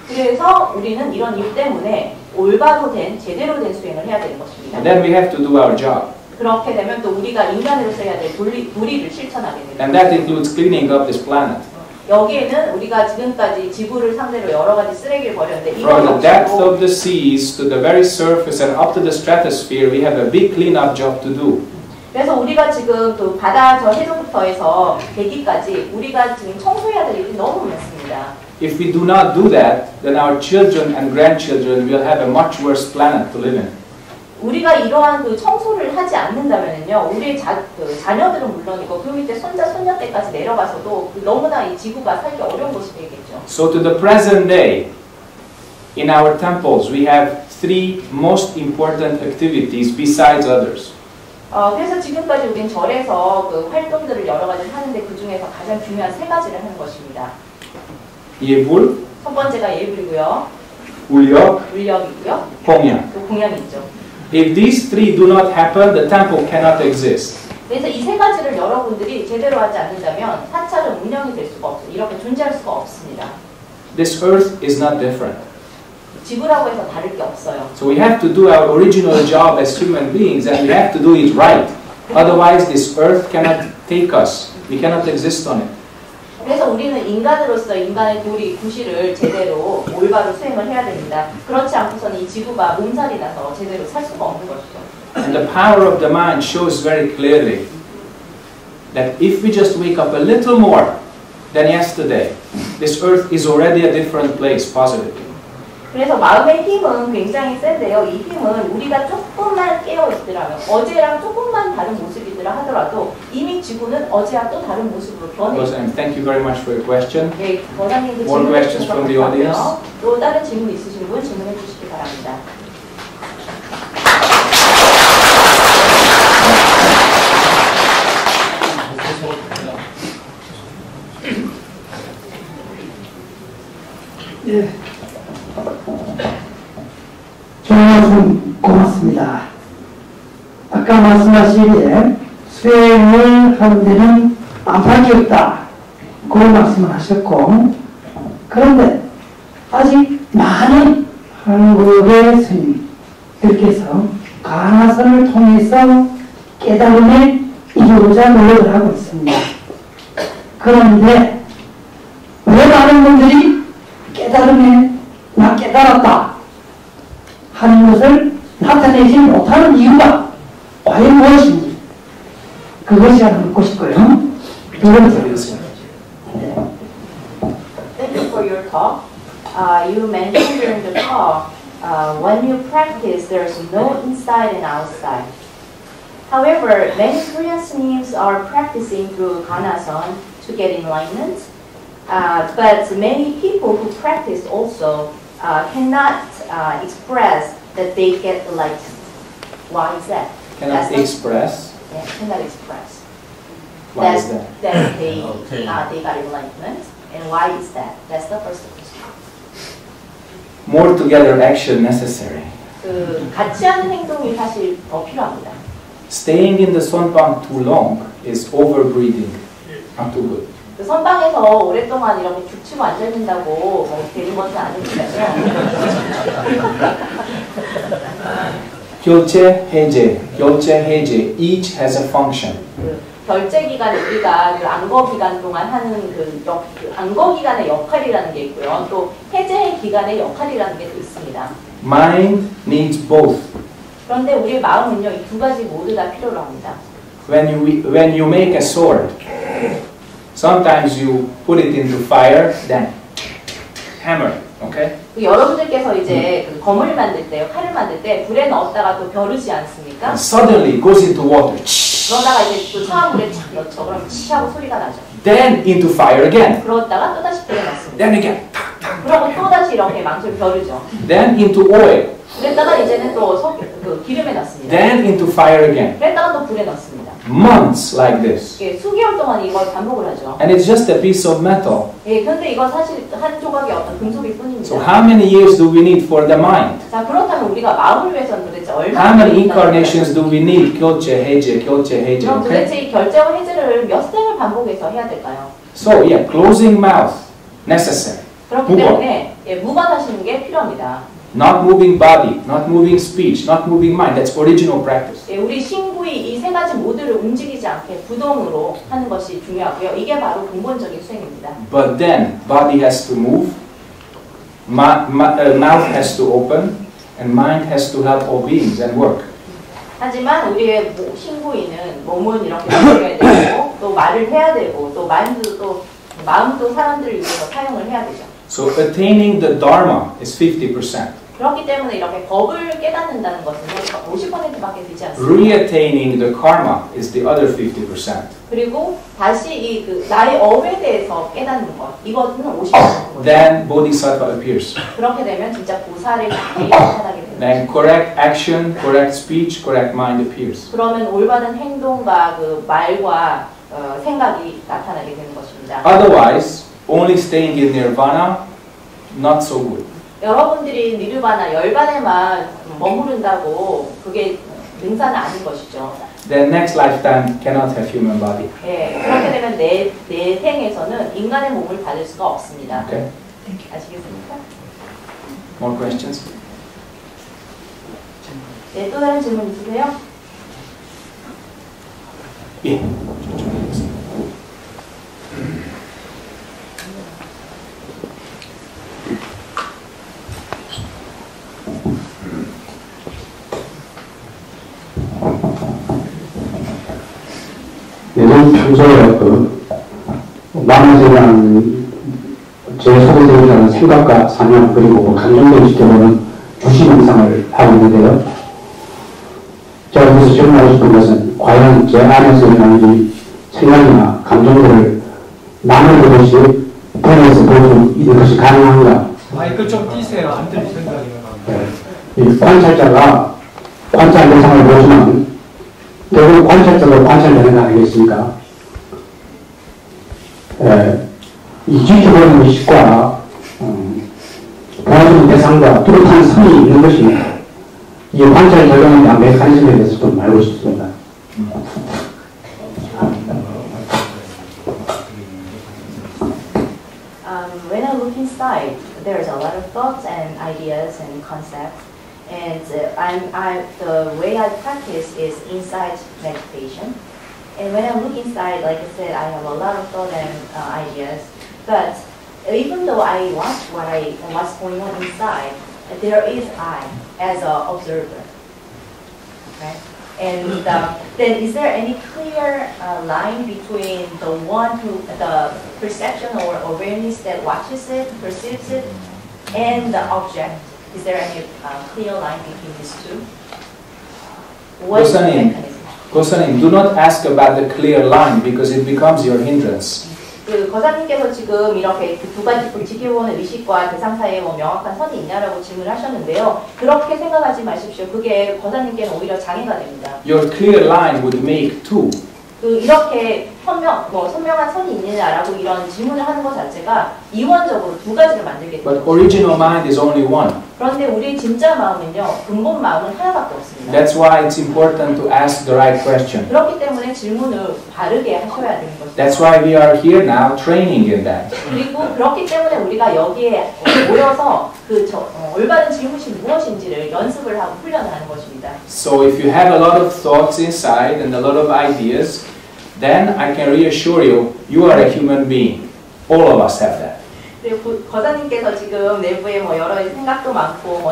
그래서 우리는 이런 이유 때문에 올바로 된 제대로 된 수행을 해야 되는 것입니다. And then we have to do our job. 그렇게 되면 또 우리가 인간으로서 해야 될 도리를 실천하게 됩니다. And that includes cleaning up this planet. 여기에는 우리가 지금까지 지구를 상대로 여러 가지 쓰레기를 버렸는데 From the depth of the seas to the very surface and up to the stratosphere, we have a big cleanup job to do. 그래서 우리가 지금 그 바다 저 해저부터 해서 대기까지 우리가 지금 청소해야 될 일이 너무 많습니다. If we do not do that, then our children and grandchildren will have a much worse planet to live in. 우리가 이러한 그 청소를 하지 않는다면요, 우리의 자녀들은 물론이고 그 밑에 손자 손녀 때까지 내려가서도 너무나 이 지구가 살기 어려운 것이 되겠죠. So to the present day, in our temples, we have three most important activities besides others. 그래서 지금까지 우린 절에서 그 활동들을 여러 가지를 하는데 그 중에서 가장 중요한 세 가지를 하는 것입니다. 예불, 첫 번째가 예불이고요, 울력, 울력이고요, 공양. 또 공양이 있죠. If these three do not happen, the temple cannot exist. 그래서 이 세 가지를 여러분들이 제대로 하지 않는다면 사찰은 운영이 될 수가 없어요. 이렇게 존재할 수가 없습니다. This earth is not different. 지구라고 해서 다를 게 없어요. So we have to do our original job as human beings, and we have to do it right. Otherwise, this earth cannot take us. We cannot exist on it. 그래서 우리는 인간으로서 인간의 구실을 제대로 올바로 수행을 해야 됩니다. 그렇지 않고서는 이 지구가 몸살이 나서 제대로 살 수가 없는 것이죠. And the power of the mind shows very clearly that if we just wake up a little more than yesterday, this earth is already a different place, positively. 그래서 마음의 힘은 굉장히 센데요. 이 힘은 우리가 조금만 깨어있더라면, 어제랑 조금만 다른 모습이더라 하더라도 이미 지구는 어제와 또 다른 모습으로 변해요. Thank you very much for your question. 네, 원장님도 More 질문해 questions 주셔서 from the audience? 감사하고요. 또 다른 질문 있으신 분 질문해 주시기 바랍니다. 예. 좀 고맙습니다. 아까 말씀하신 수행을 하는 데는 안팎이었다. 그런 말씀을 하셨고, 그런데 아직 많은 한국의 스님들께서 가나선을 통해서 깨달음에 이루고자 노력을 하고 있습니다. 그런데 왜 많은 분들이 깨달음에 나 깨달았다 하는 것을 나타내지 못하는 이유가 과연 무엇인지 그것이 알아듣고 싶고요. 두 번째. Thank you for your talk. You mentioned during the talk, when you practice, there's no inside and outside. However, many Korean seniors are practicing through Ganason to get enlightenment, but many people who practice also cannot express that they get enlightened. Why is that? Cannot express. Yeah, cannot express. Why is that? That they Okay. they got enlightenment, and why is that? That's the first question. More together action necessary. 그 같이 하는 행동이 사실 더 필요합니다. Staying in the sonbang too long is overbreathing. Not too good. 그 선방에서 오랫동안 이렇게 죽치고 앉아 있는다고 뭐 되는 것은 아니니까요. 결제, 해제, each has a function. 그 결제 기간 우리가 그 안거 기간 동안 하는 그 안거 기간의 역할이라는 게 있고요. 또 해제 기간의 역할이라는 게 또 있습니다. Mind needs both. 그런데 우리 마음은요, 이 두 가지 모두 다 필요로 합니다. When you make a sword, sometimes you put it into fire, then hammer, okay? 그 여러분들께서 이제 그 검을 만들 때, 칼을 만들 때 불에 넣었다가 또 벼르지 않습니까? And suddenly it goes into water. 그러다가 이제 또 차가물에 착 넣죠. 그럼 치 하고 소리가 나죠. Then into fire again. 그러다가 또 다시 불에 넣습니다. Then again. 그러고 또 다시 이렇게 망치를 벼르죠. Then into oil. 그랬다가 이제는 또 그 기름에 넣습니다. Then into fire again. 그랬다가 또 불에 넣습니다. Months like this. 이게 수개월 동안 이걸 반복을 하죠. And it's just a piece of metal. 예, 근데 이건 사실 한 조각의 어떤 금속일 뿐입니다. So how many years do we need for the mind? 자, 그렇다면 우리가 마음을 위해서는 도대체 얼마나 How many incarnations do we need? 결제, 해제, 그럼 okay? 도대체 이 결제와 해제를 몇 생을 반복해서 해야 될까요? So yeah, closing mouth, necessary. 그렇기 때문에 예, 무관하시는 게 필요합니다. Not moving body, not moving speech, not moving mind. That's original practice. 예, 우리 신구이 이 세 가지 모두를 움직이지 않게 부동으로 하는 것이 중요하고요. 이게 바로 근본적인 수행입니다. But then body has to move, mouth has to open, and mind has to help all beings and work. 하지만 우리의 신구이는 몸은 이렇게 움직여야 되고 또 말을 해야 되고 또 마음도 사람들을 위해서 사용을 해야 되죠. So attaining the Dharma is 50%. 그렇기 때문에 이렇게 법을 깨닫는다는 것은 50%밖에 되지 않습니다. Reattaining the karma is the other 50%. 그리고 다시 이 그 나의 업에 대해서 깨닫는 것, 이것은 50%거든요. Then Bodhisattva appears. 그렇게 되면 진짜 보살이 나타나게 됩니다. Then correct action, correct speech, correct mind appears. 그러면 올바른 행동과 그 말과 생각이 나타나게 되는 것입니다. Otherwise, only staying in nirvana, not so good. 여러분들이 니르바나 열반에만 머무른다고 그게 능사는 아닌 것이죠. Then next lifetime cannot have human body. 예, 그렇게 되면 내 생에서는 인간의 몸을 받을 수가 없습니다. Okay? 아시겠습니까? More questions? 네, 또 다른 질문 있으세요? 예. 예전 평소에 만화제라는 제 속에 들어있는 생각과 사명 그리고 감정을 지켜보는 주시 명상을 하고 있는데요. 제가 여기서 질문하고 싶은 것은 과연 제 안에서 일어나는 생각이나 감정들을 남을 보듯이 변해서 볼 수 있는 것이 가능한가? 마이크 좀 띄세요. 안 들리신다. 이 관찰자가 관찰 대상을 보지만 결국 관찰자가 관찰되는 거 아니겠습니까? 이 지켜보는 의식과 보아주는 대상과 뚜렷한 선이 있는 것입니다. 이 관찰 결과에 대한 메커니즘에 대해서 좀 알고 싶습니다. there's a lot of thoughts and ideas and concepts. And the way I practice is insight meditation. And when I look inside, like I said, I have a lot of thoughts and ideas. But even though I watch what's going on inside, there is I as an observer. Okay? And then is there any clear line between the one who, the perception or awareness that watches it, perceives it, and the object? Is there any clear line between these two? What is the mechanism? Gosanin, do not ask about the clear line because it becomes your hindrance. 그 거사님께서 지금 이렇게 그 두 가지 지켜보는 의식과 대상 사이에 뭐 명확한 선이 있냐라고 질문을 하셨는데요. 그렇게 생각하지 마십시오. 그게 거사님께는 오히려 장애가 됩니다. Your clear line would make two. 그 이렇게 선명한 선이 있느냐라고 이런 질문을 하는 것 자체가 이원적으로 두 가지를 만들게 됩니다. But original mind is only one. 그런데 우리 진짜 마음은요, 근본 마음은 하나밖에 없습니다. That's why it's important to ask the right question. 그렇기 때문에 질문을 바르게 하셔야 되는 것입니다. That's why we are here now training in that. 그리고 그렇기 때문에 우리가 여기에 모여서 올바른 질문이 무엇인지를 연습을 하고 훈련을 하는 것입니다. So if you have a lot of thoughts inside and a lot of ideas, then I can reassure you, you are a human being. All of us have that. 그리고 거사님께서 지금 내부에 뭐 여러 생각도 많고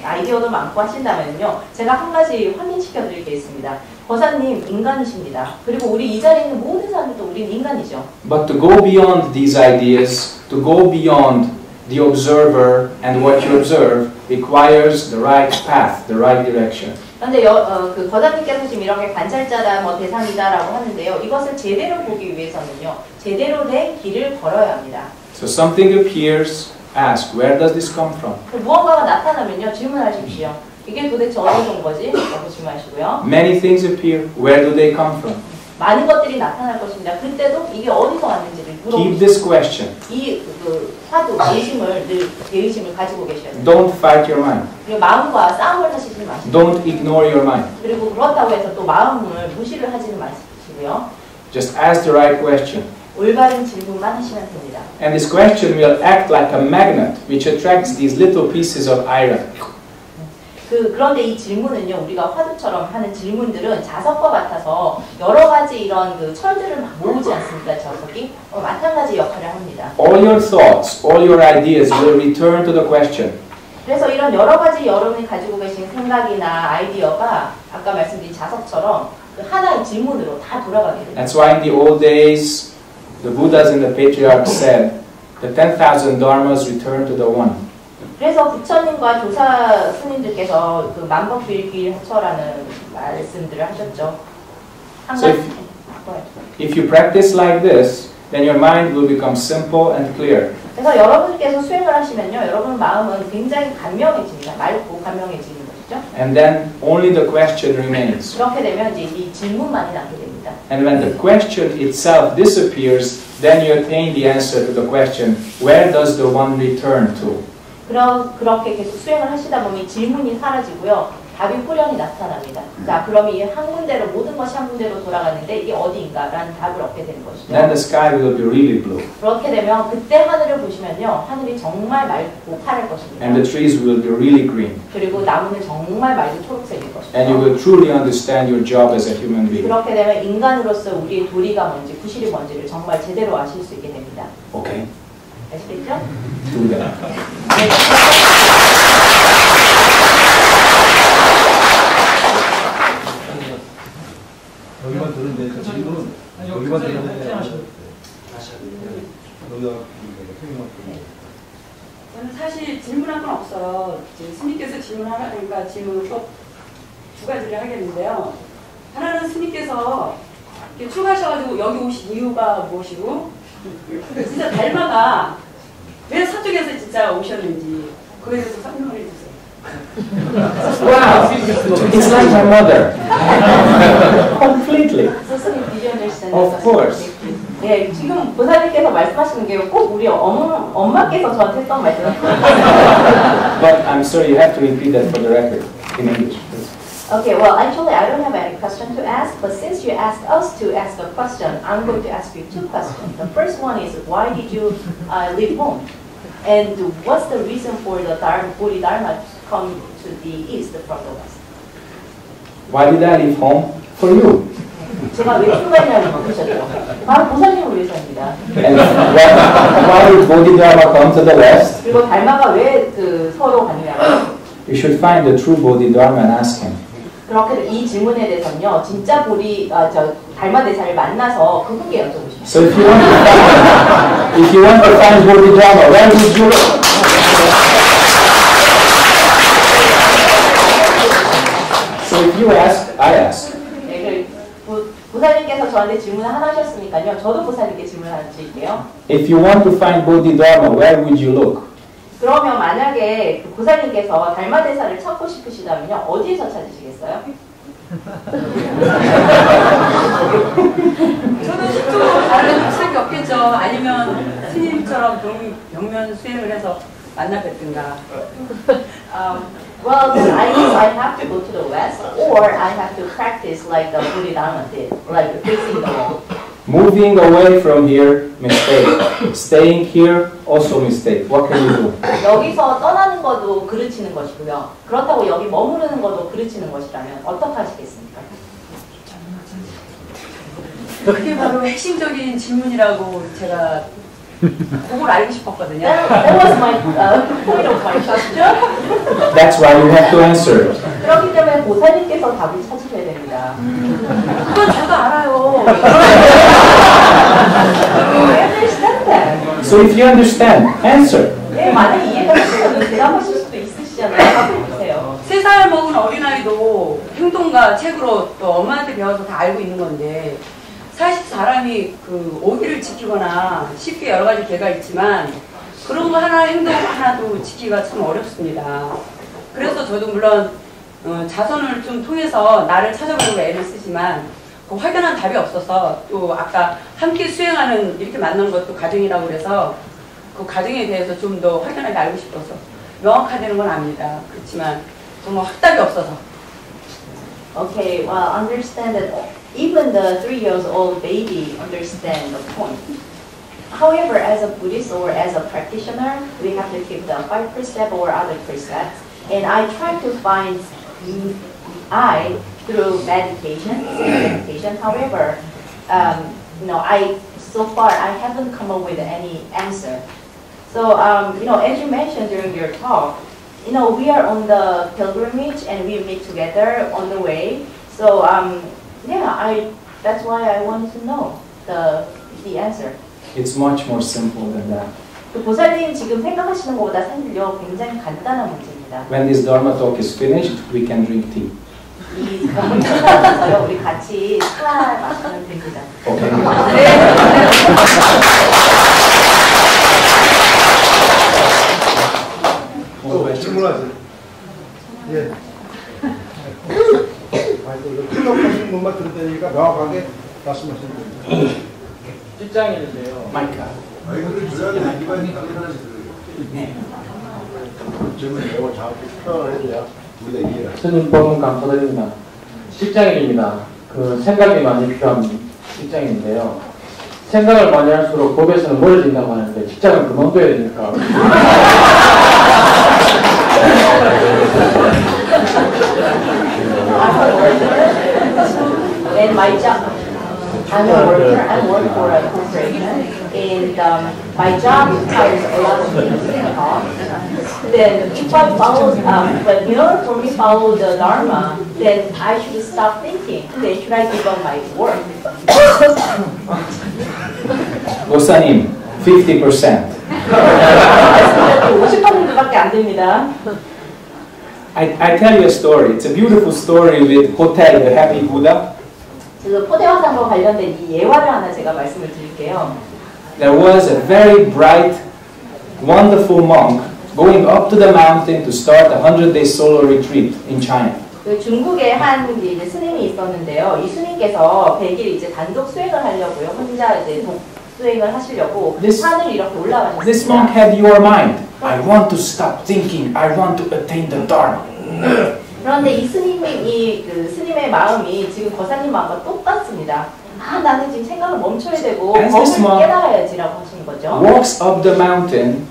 아이디어도 많고 하신다면요, 제가 한 가지 확인시켜 드릴 게 있습니다. 거사님 인간이십니다. 그리고 우리 이 자리에 있는 모든 사람들도 우리는 인간이죠. But to go beyond these ideas, to go beyond the observer and what you observe, requires the right path, the right direction. 그런데 그 거사님께서 지금 이렇게 관찰자다, 뭐 대상이다라고 하는데요. 이것을 제대로 보기 위해서는요, 제대로 된 길을 걸어야 합니다. So something appears, ask, where does this come from? 무언가가 나타나면요, 질문하십시오. 이게 도대체 어디서 온 거지? 라고 질문하시고요. Many things appear, where do they come from? 많은 것들이 나타날 것입니다. 그때도 이게 어디서 왔는지를 Keep 물어보시고 this question. 이 화두, 의심을 늘 대의심을 가지고 계셔야 돼요. Don't fight your mind. 그리고 마음과 싸움을 하시지 마시고 Don't ignore your mind. 그리고 그렇다고 해서 또 마음을 무시를 하지는 마시고요. Just ask the right question. 올바른 질문만 하시면 됩니다. And this question will act like a magnet which attracts these little pieces of iron. 그런데 이 질문은요, 우리가 화두처럼 하는 질문들은 자석과 같아서 여러 가지 이런 철들을 막 모으지 않습니까? 자석이 마찬가지 역할을 합니다. All your thoughts, all your ideas will return to the question. 그래서 이런 여러 가지 여러분이 가지고 계신 생각이나 아이디어가 아까 말씀드린 자석처럼 그 하나의 질문으로 다 돌아가게 됩니다. That's why in the old days, the Buddhas and the patriarchs said, the 10,000 dharmas return to the one. 그래서 부처님과 조사 스님들께서 그 만법일귀하처라는 말씀들을 하셨죠. So if you practice like this, then your mind will become simple and clear. 그래서 여러분께서 수행을 하시면요, 여러분 마음은 굉장히 간명해집니다. 맑고 간명해지는 것이죠. And then only the question remains. 그렇게 되면 이제 이 질문만이 남게 됩니다. And when the question itself disappears, then you attain the answer to the question, where does the one return to? 그렇게 계속 수행을 하시다 보면 질문이 사라지고요, 답이 후련히 나타납니다. 자, 그러면 이 한 군데로 모든 것이 한 군데로 돌아가는데 이게 어디인가라는 답을 얻게 되는 것이죠. Then the sky will be really blue. 그렇게 되면 그때 하늘을 보시면요, 하늘이 정말 맑고 파랄 것입니다. And the trees will be really green. 그리고 나무는 정말 맑은 초록색일 것입니다. And you will truly understand your job as a human being. 그렇게 되면 인간으로서 우리의 도리가 뭔지, 구실이 뭔지를 정말 제대로 아실 수 있게 됩니다. Okay? 아시겠죠? Do that. 여기만 들은데 질문은 여기만 들은데 저는 사실 질문한 건 없어요. 스님께서 질문하니까 질문을 꼭 두 가지를 하겠는데요. 하나는 스님께서 이렇게 추가하셔가지고 여기 오신 이유가 무엇이고, 진짜 달마가 왜 서쪽에서 진짜 오셨는지 그거에 대해서 설명을 해주세요. Wow! It's like my mother. Completely. Of course. 네, 지금 보사님께서 말씀하시는 게 꼭 우리 엄마께서 저한테 했던 말씀이에요. But I'm sorry, you have to repeat that for the record in English. Okay, well, actually, I don't have any question to ask, but since you asked us to ask a question, I'm going to ask you two questions. The first one is, why did you leave home? And what's the reason for the Bodhidharma to come to the east from the west? Why did I leave home? For you. 제가 왜 출발이냐고 물으셨죠? 바로 보살님을 위해서입니다. And why did Bodhidharma come to the west? 그리고 달마가 왜 그 서로 갔느냐고. You should find the true Bodhidharma and ask him. 그렇게 이 질문에 대해서는요, 진짜 달마 대사를 만나서 그분께 여쭤보십시오. So if you want to find Bodhidharma, where would you look? So if you ask, I ask. 네, 보살님께서 저한테 질문을 하나 하셨으니까요, 저도 보살님께 질문을 하나 드릴게요. If you want to find Bodhidharma, where would you look? 그러면 만약에 그 보살님께서 달마 대사를 찾고 싶으시다면요, 어디에서 찾으시겠어요? 저는 실제로 다른 수밖에 없겠죠. 아니면 스님처럼 병면 수행을 해서 만나 뵙든가. Well, then I guess I have to go to the west, or I have to practice like the Bodhidharma did, like facing the wall. Moving away from here, mistake. Staying here, also mistake. What can you do? 여기서 떠나는 것도 그르치는 것이고요. 그렇다고 여기 머무르는 것도 그르치는 것이라면 어떻게 하시겠습니까? 그게 바로 핵심적인 질문이라고 제가 그걸 알고 싶었거든요. That was my point of my question. That's why you have to answer it. 그렇기 때문에 보살님께서 답을 찾으셔야 됩니다. 그건 저도 알아요. I understand that. So if you understand, answer. 네, 만약에 이해가 되시면 대답하실 수도 있으시잖아요. 답을 주세요. 3살 먹은 어린아이도 행동과 책으로 또 엄마한테 배워서 다 알고 있는 건데 사실 사람이 그 오기를 지키거나 쉽게 여러 가지 죄가 있지만 그런 거 하나 행동 하나도 지키기가 참 어렵습니다. 그래서 저도 물론 자선을 좀 통해서 나를 찾아보려고 애를 쓰지만 그 확연한 답이 없어서 또 아까 함께 수행하는 이렇게 만난 것도 가정이라고 그래서 그 가정에 대해서 좀 더 확연하게 알고 싶어서 명확하다는 건 압니다. 그렇지만 정말 확답이 없어서. Okay, well, understand that even the 3-year-old baby understand the point. However, as a Buddhist or as a practitioner, we have to keep the 5 precepts or other precepts. And I try to find through meditation. However, so far I haven't come up with any answer. So, as you mentioned during your talk, we are on the pilgrimage and we meet together on the way. So, that's why I wanted to know the answer. It's much more simple than that. 그 보살님 지금 생각하시는 것보다 사실요 굉장히 간단한 문제입니다. When this Dharma talk is finished, we can drink tea. 이 끝나서요 우리 같이 차 마시면 됩니다. Okay. 질문하세요. 예. 클럽하시는 것만 들으니까 명확하게 말씀하시는 겁니다. 직장인인데요. 마이크. 마이크를 줘야 돼. 이번에 질문 내고 정확히 표현을 해줘야 우리가 이해를. 스님 법문 감사드립니다. 직장인입니다. 그 생각이 많이 필요한 직장인인데요. 생각을 많이 할수록 법에서는 멀어진다고 하는데 직장을 그만둬야 되니까. And my job, I'm a worker. I work for a corporation, and my job requires a lot of thinking. Then, if I follow, but in order for me to follow the Dharma, then I should stop thinking. Then should I give up my work? 고사님, 50%. 50%밖에 안 됩니다. I tell you a story. It's a beautiful story with Hotel the Happy Buddha. 그 포대화상과 관련된 이 예화를 하나 제가 말씀을 드릴게요. There was a very bright, wonderful monk going up to the mountain to start a 100-day solo retreat in China. 그 중국에 한 이제 스님이 있었는데요. 이 스님께서 100일 이제 단독 수행을 하려고요. 혼자 이제 수행을 하시려고 산을 이렇게 올라가셨습니다. This monk had your mind. I want to stop thinking. I want to attain the Dharma. 그런데 이 스님이 그 스님의 마음이 지금 거사님 마음과 똑같습니다. 나는 지금 생각을 멈춰야 되고 법을 깨달아야지라고 하시는 거죠. Walks up the mountain.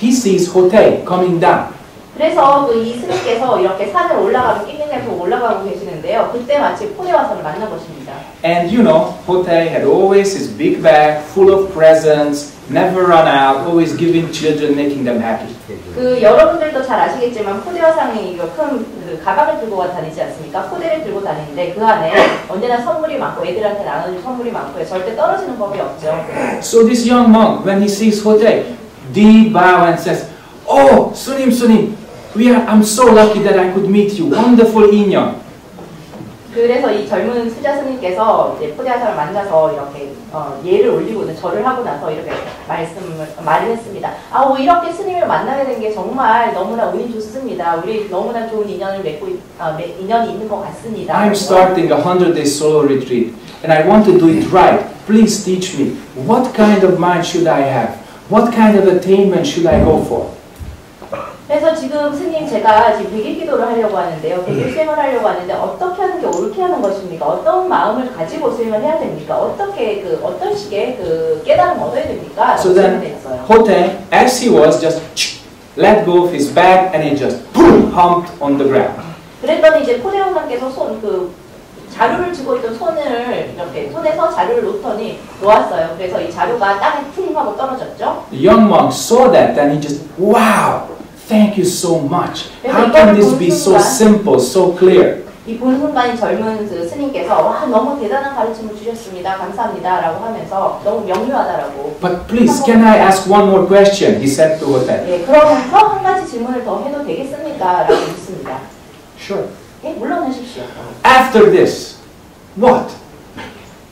he sees Hotei coming down. 그래서 그 이 스님께서 이렇게 산을 올라가고 낑낑대고 올라가고 계시는데요. 그때 마치 포대화선을 만난 것입니다. And you know, Hotei had always his big bag full of presents, never run out, always giving children, making them happy. 그 여러분들도 잘 아시겠지만 포대화상이 큰 그 가방을 들고 다니지 않습니까? 포대를 들고 다니는데 그 안에 언제나 선물이 많고 애들한테 나눠줄 선물이 많고요. 절대 떨어지는 법이 없죠. So this young monk, when he sees Hotei, deep bow and says, "Oh, Sunim, Sunim, I'm so lucky that I could meet you. Wonderful 인연." 그래서 이 젊은 수자 스님께서 이제 포대화상을 만나서 이렇게 예를 올리고는 절을 하고 나서 이렇게 말을 했습니다. 이렇게 스님을 만나게 된 게 정말 너무나 운이 좋습니다. 우리 너무나 좋은 인연을 맺고 인연이 있는 것 같습니다. I'm starting a 100-day solo retreat, and I want to do it right. Please teach me. What kind of mind should I have? What kind of attainment should I go for? 그래서 지금 스님 제가 지금 100일 기도를 하려고 하는데요. 100일 수행을 하려고 하는데 어떻게 하는 게 옳게 하는 것입니까? 어떤 마음을 가지고 수행을 해야 됩니까? 어떻게 어떤 식의 깨달음을 얻어야 됩니까? So then Hotei, as he was, just let go of his bag and he just boom, humped on the ground. 그랬더니 이제 포대왕님께서 자루를 쥐고 있던 손을 이렇게 손에서 자루를 놓았어요. 그래서 이 자루가 땅에 쿵 하고 떨어졌죠. The young monk saw that and he just, wow, thank you so much. How can this be so simple, so clear? 이 본 순간 젊은 스님께서 와 너무 대단한 가르침을 주셨습니다. 감사합니다. 라고 하면서 너무 명료하다라고. But please, can I ask one more question? He said to Hotei. 예, 그럼 더 한 가지 질문을 더 해도 되겠습니까? 라고 묻습니다. Sure. 예, 물론 하십시오. After this, what?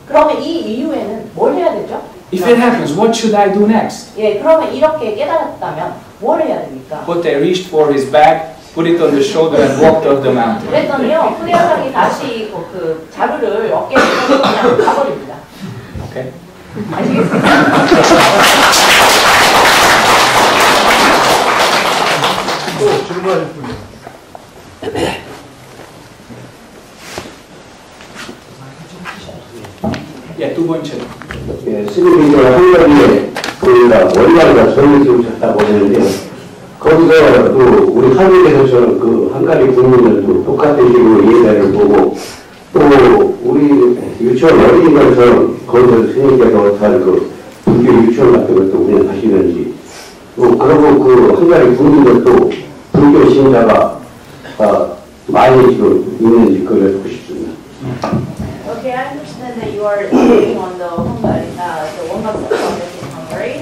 그러면 이 이후에는 뭘 해야 되죠? If it happens, what should I do next? 예, 그러면 이렇게 깨달았다면 뭘 해야 됩니까? Hotei reached for his bag, put it on the shoulder and walked up the mountain. 그랬더니요, 푸대화상이 다시 그 자루를 어깨에 들고 그냥 가버립니다. Okay? 아시겠습니까? 또 질문하실 분이요. 예, 두 번째. 예, 스님이 한가위에 원가가 전을 세우셨다고 하는데요. 거기서 또 우리 한국에서처럼 그 한가위 국민들도 똑같은 식으로 예배를 보고 또 우리 유치원 어린이들처럼 거기서 스님께서 어떠한 그 불교 유치원 같은 것도 운영하시는지 또 그리고 그 한가위 국민들도 불교 신자가 많이 지금 있는지 그걸 듣고 싶습니다. Okay, I understand that you are living on the Hungary, the Wonga project in Hungary,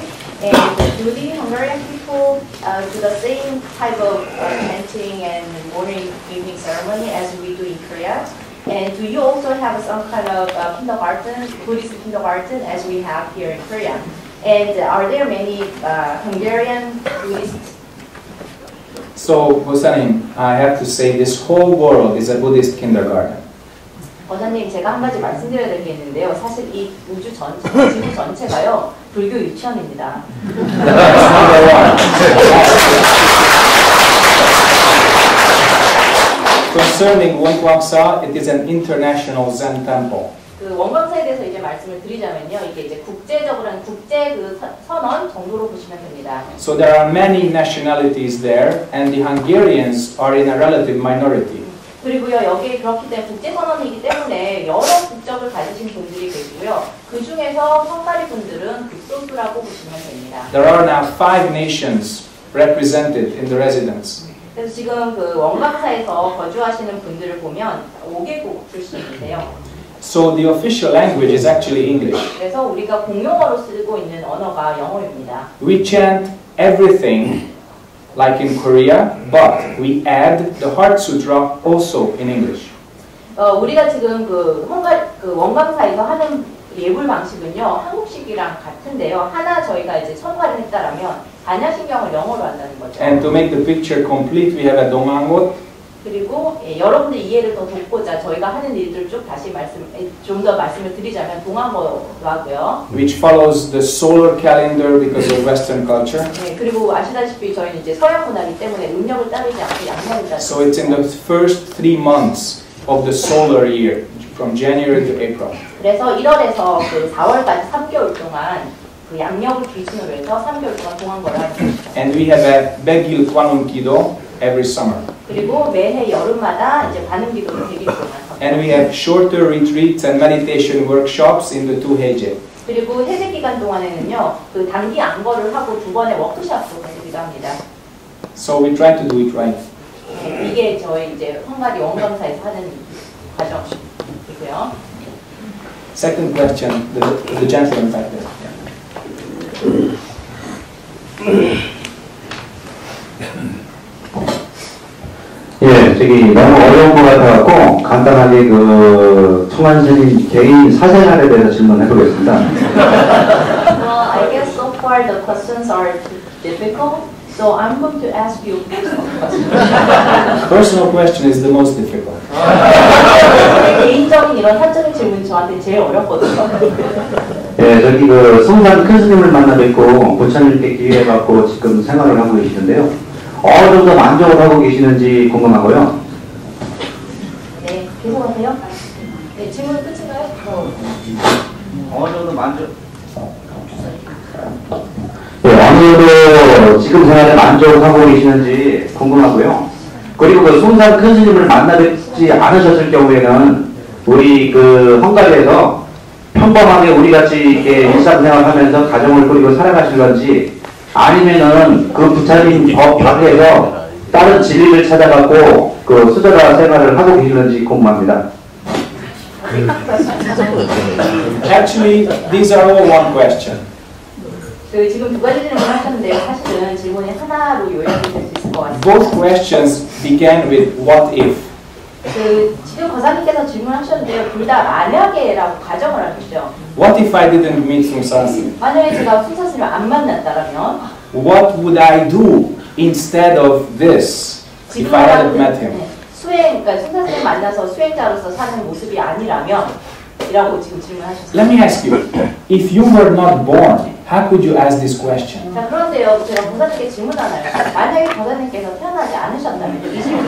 and do the Hungarian people do the same type of chanting and morning evening ceremony as we do in Korea? And do you also have some kind of kindergarten, Buddhist kindergarten as we have here in Korea? And are there many Hungarian Buddhists? So, Bosanim, I have to say this whole world is a Buddhist kindergarten. 원장님, 제가 한 가지 말씀드려야 될 게 있는데요. 사실 이 우주 전체, 지구 전체가요, 불교 유치원입니다. Concerning Wonkwangsa, it is an international Zen temple. 그 원광사에 대해서 이제 말씀을 드리자면요, 이게 이제 국제적으로 한 국제 그 선언 정도로 보시면 됩니다. So there are many nationalities there, and the Hungarians are in a relative minority. 그리고요, 여기에 그렇기 때문에 국제선언이기 때문에 여러 국적을 가지신 분들이 계시고요. 그 중에서 헝가리 분들은 극소수라고 보시면 됩니다. There are now 5 nations represented in the residence. 그래서 지금 그 원광사에서 거주하시는 분들을 보면 5개국 출신인데요. So the official language is actually English. 그래서 우리가 공용어로 쓰고 있는 언어가 영어입니다. We chant everything like in Korea, but we add the Heart Sutra also in English. 우리가 지금 그 원광사에서 하는 예불 방식은요, 한국식이랑 같은데요. 하나 저희가 이제 첨가를 했다라면 반야신경을 영어로 한다는 거죠. And to make the picture complete, we have a Domangot. 그리고 여러분들 이해를 더 돕고자 저희가 하는 일들 쭉 다시 좀 더 말씀을 드리자면 동아모로 하고요. Which follows the solar calendar because of Western culture. 네, 그리고 아시다시피 저희는 이제 서양 문화이기 때문에 음력을 따르지 않고 양력을 따르죠. So it's in the first 3 months of the solar year, from January to April. 그래서 1월에서 그 4월까지 3개월 동안 그 양력을 기준으로 해서 3개월 동안 동안거를 하는 거죠. And we have a 백일 관음 기도 every summer. 그리고 매해 여름마다 이제 관음 기도를 100일 동안 합니다. And we have shorter retreats and meditation workshops in the two 해제. 그리고 해제 기간 동안에는요, 그 단기 안거를 하고 2번의 워크숍도 해주기도 합니다. So we try to do it right. 네, 이게 저희 이제 헝가리 원감사에서 하는 과정이고요. Second question, the gentleman back there. 예, 저기 너무 어려운 것 같아갖고 간단하게 그 청한 스님 개인 사생활에 대해서 질문해 보겠습니다. Well, I guess so far the questions are too difficult, so I'm going to ask you personal questions. Personal question is the most difficult. 개인적인 이런 사적인 질문이 저한테 제일 어렵거든요. 예, 저기 그 성산 큰 스님을 만나 뵙고 부처님께 기회해갖고 지금 생활을 하고 계시는데요. 어느 정도 만족을 하고 계시는지 궁금하고요. 네, 계속하세요. 네, 질문 끝인가요? 어느 정도 만족? 네, 어느 정도 지금 생활에 만족하고 계시는지 궁금하고요. 그리고 그 성산 큰 스님을 만나 뵙지 않으셨을 경우에는 우리 그 헝가리에서 평범하게 우리 같이 이렇게 일상생활하면서 가정을 꾸리고 살아가실 건지 아니면은 그 부처님 법 밖에서 다른 진리를 찾아갖고 그 수저라 생활을 하고 계시는지 궁금합니다. Actually, these are all one question. 그 지금 두 가지 질문을 하셨는데요. 사실은 질문이 하나로 요약이 될 수 있을 것 같습니다. Both questions began with what if. 그 지금 거사님께서 질문하셨는데요. 둘 다 만약에라고 가정을 하셨죠. What if I didn't meet Sumsasi? 만약에 제가 순사스를 안 만났다면 What would I do instead of this if I hadn't met him? 그러니까 순사스를 만나서 수행자로서 사는 모습이 아니라면 이라고 지금 질문하셨습니다. Let me ask you, if you were not born, how could you ask this question? 자, 그런데요, 제가 보사님께 질문하나요? 만약에 보사님께서 태어나지 않으셨다면 이 질문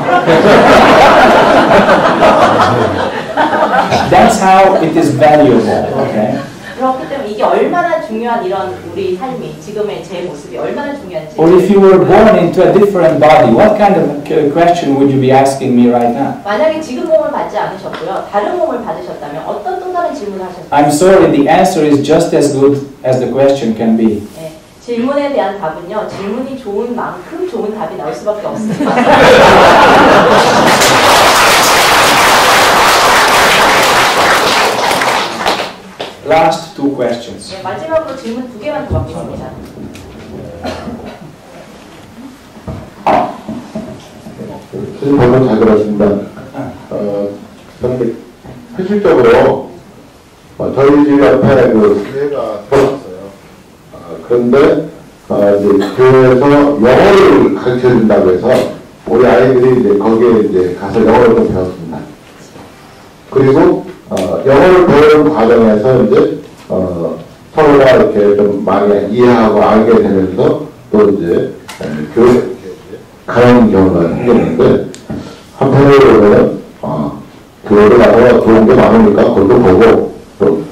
That's how it is valuable, okay? 그렇기 때문에 이게 얼마나 중요한 이런 우리 삶이 지금의 제 모습이 얼마나 중요한지. Or if you were born into a different body, what kind of question would you be asking me right now? 만약에 지금 몸을 받지 않으셨고요, 다른 몸을 받으셨다면 어떤 또 다른 질문을 하셨어요? I'm sorry, the answer is just as good as the question can be. 네, 질문에 대한 답은요, 질문이 좋은 만큼 좋은 답이 나올 수밖에 없습니다. Last two questions. 네, 마지막으로 질문 2개만 더 받겠습니다. 선생님 방금 잘 들었습니다. 저는 현실적으로 저희 집 옆에 그 교회가 들어왔어요. 그런데 이제 교회에서 영어를 가르쳐 준다고 해서 우리 아이들이 이제 거기에 이제 가서 영어를 좀 배웠습니다. 그리고 영어를 배우는 과정에서 이제 서로가 이렇게 좀 많이 이해하고 알게 되면서 또 이제 교회 가는 경우가 생겼는데 한편으로 보면 교회를 나가서 좋은 게 많으니까 그것도 보고 또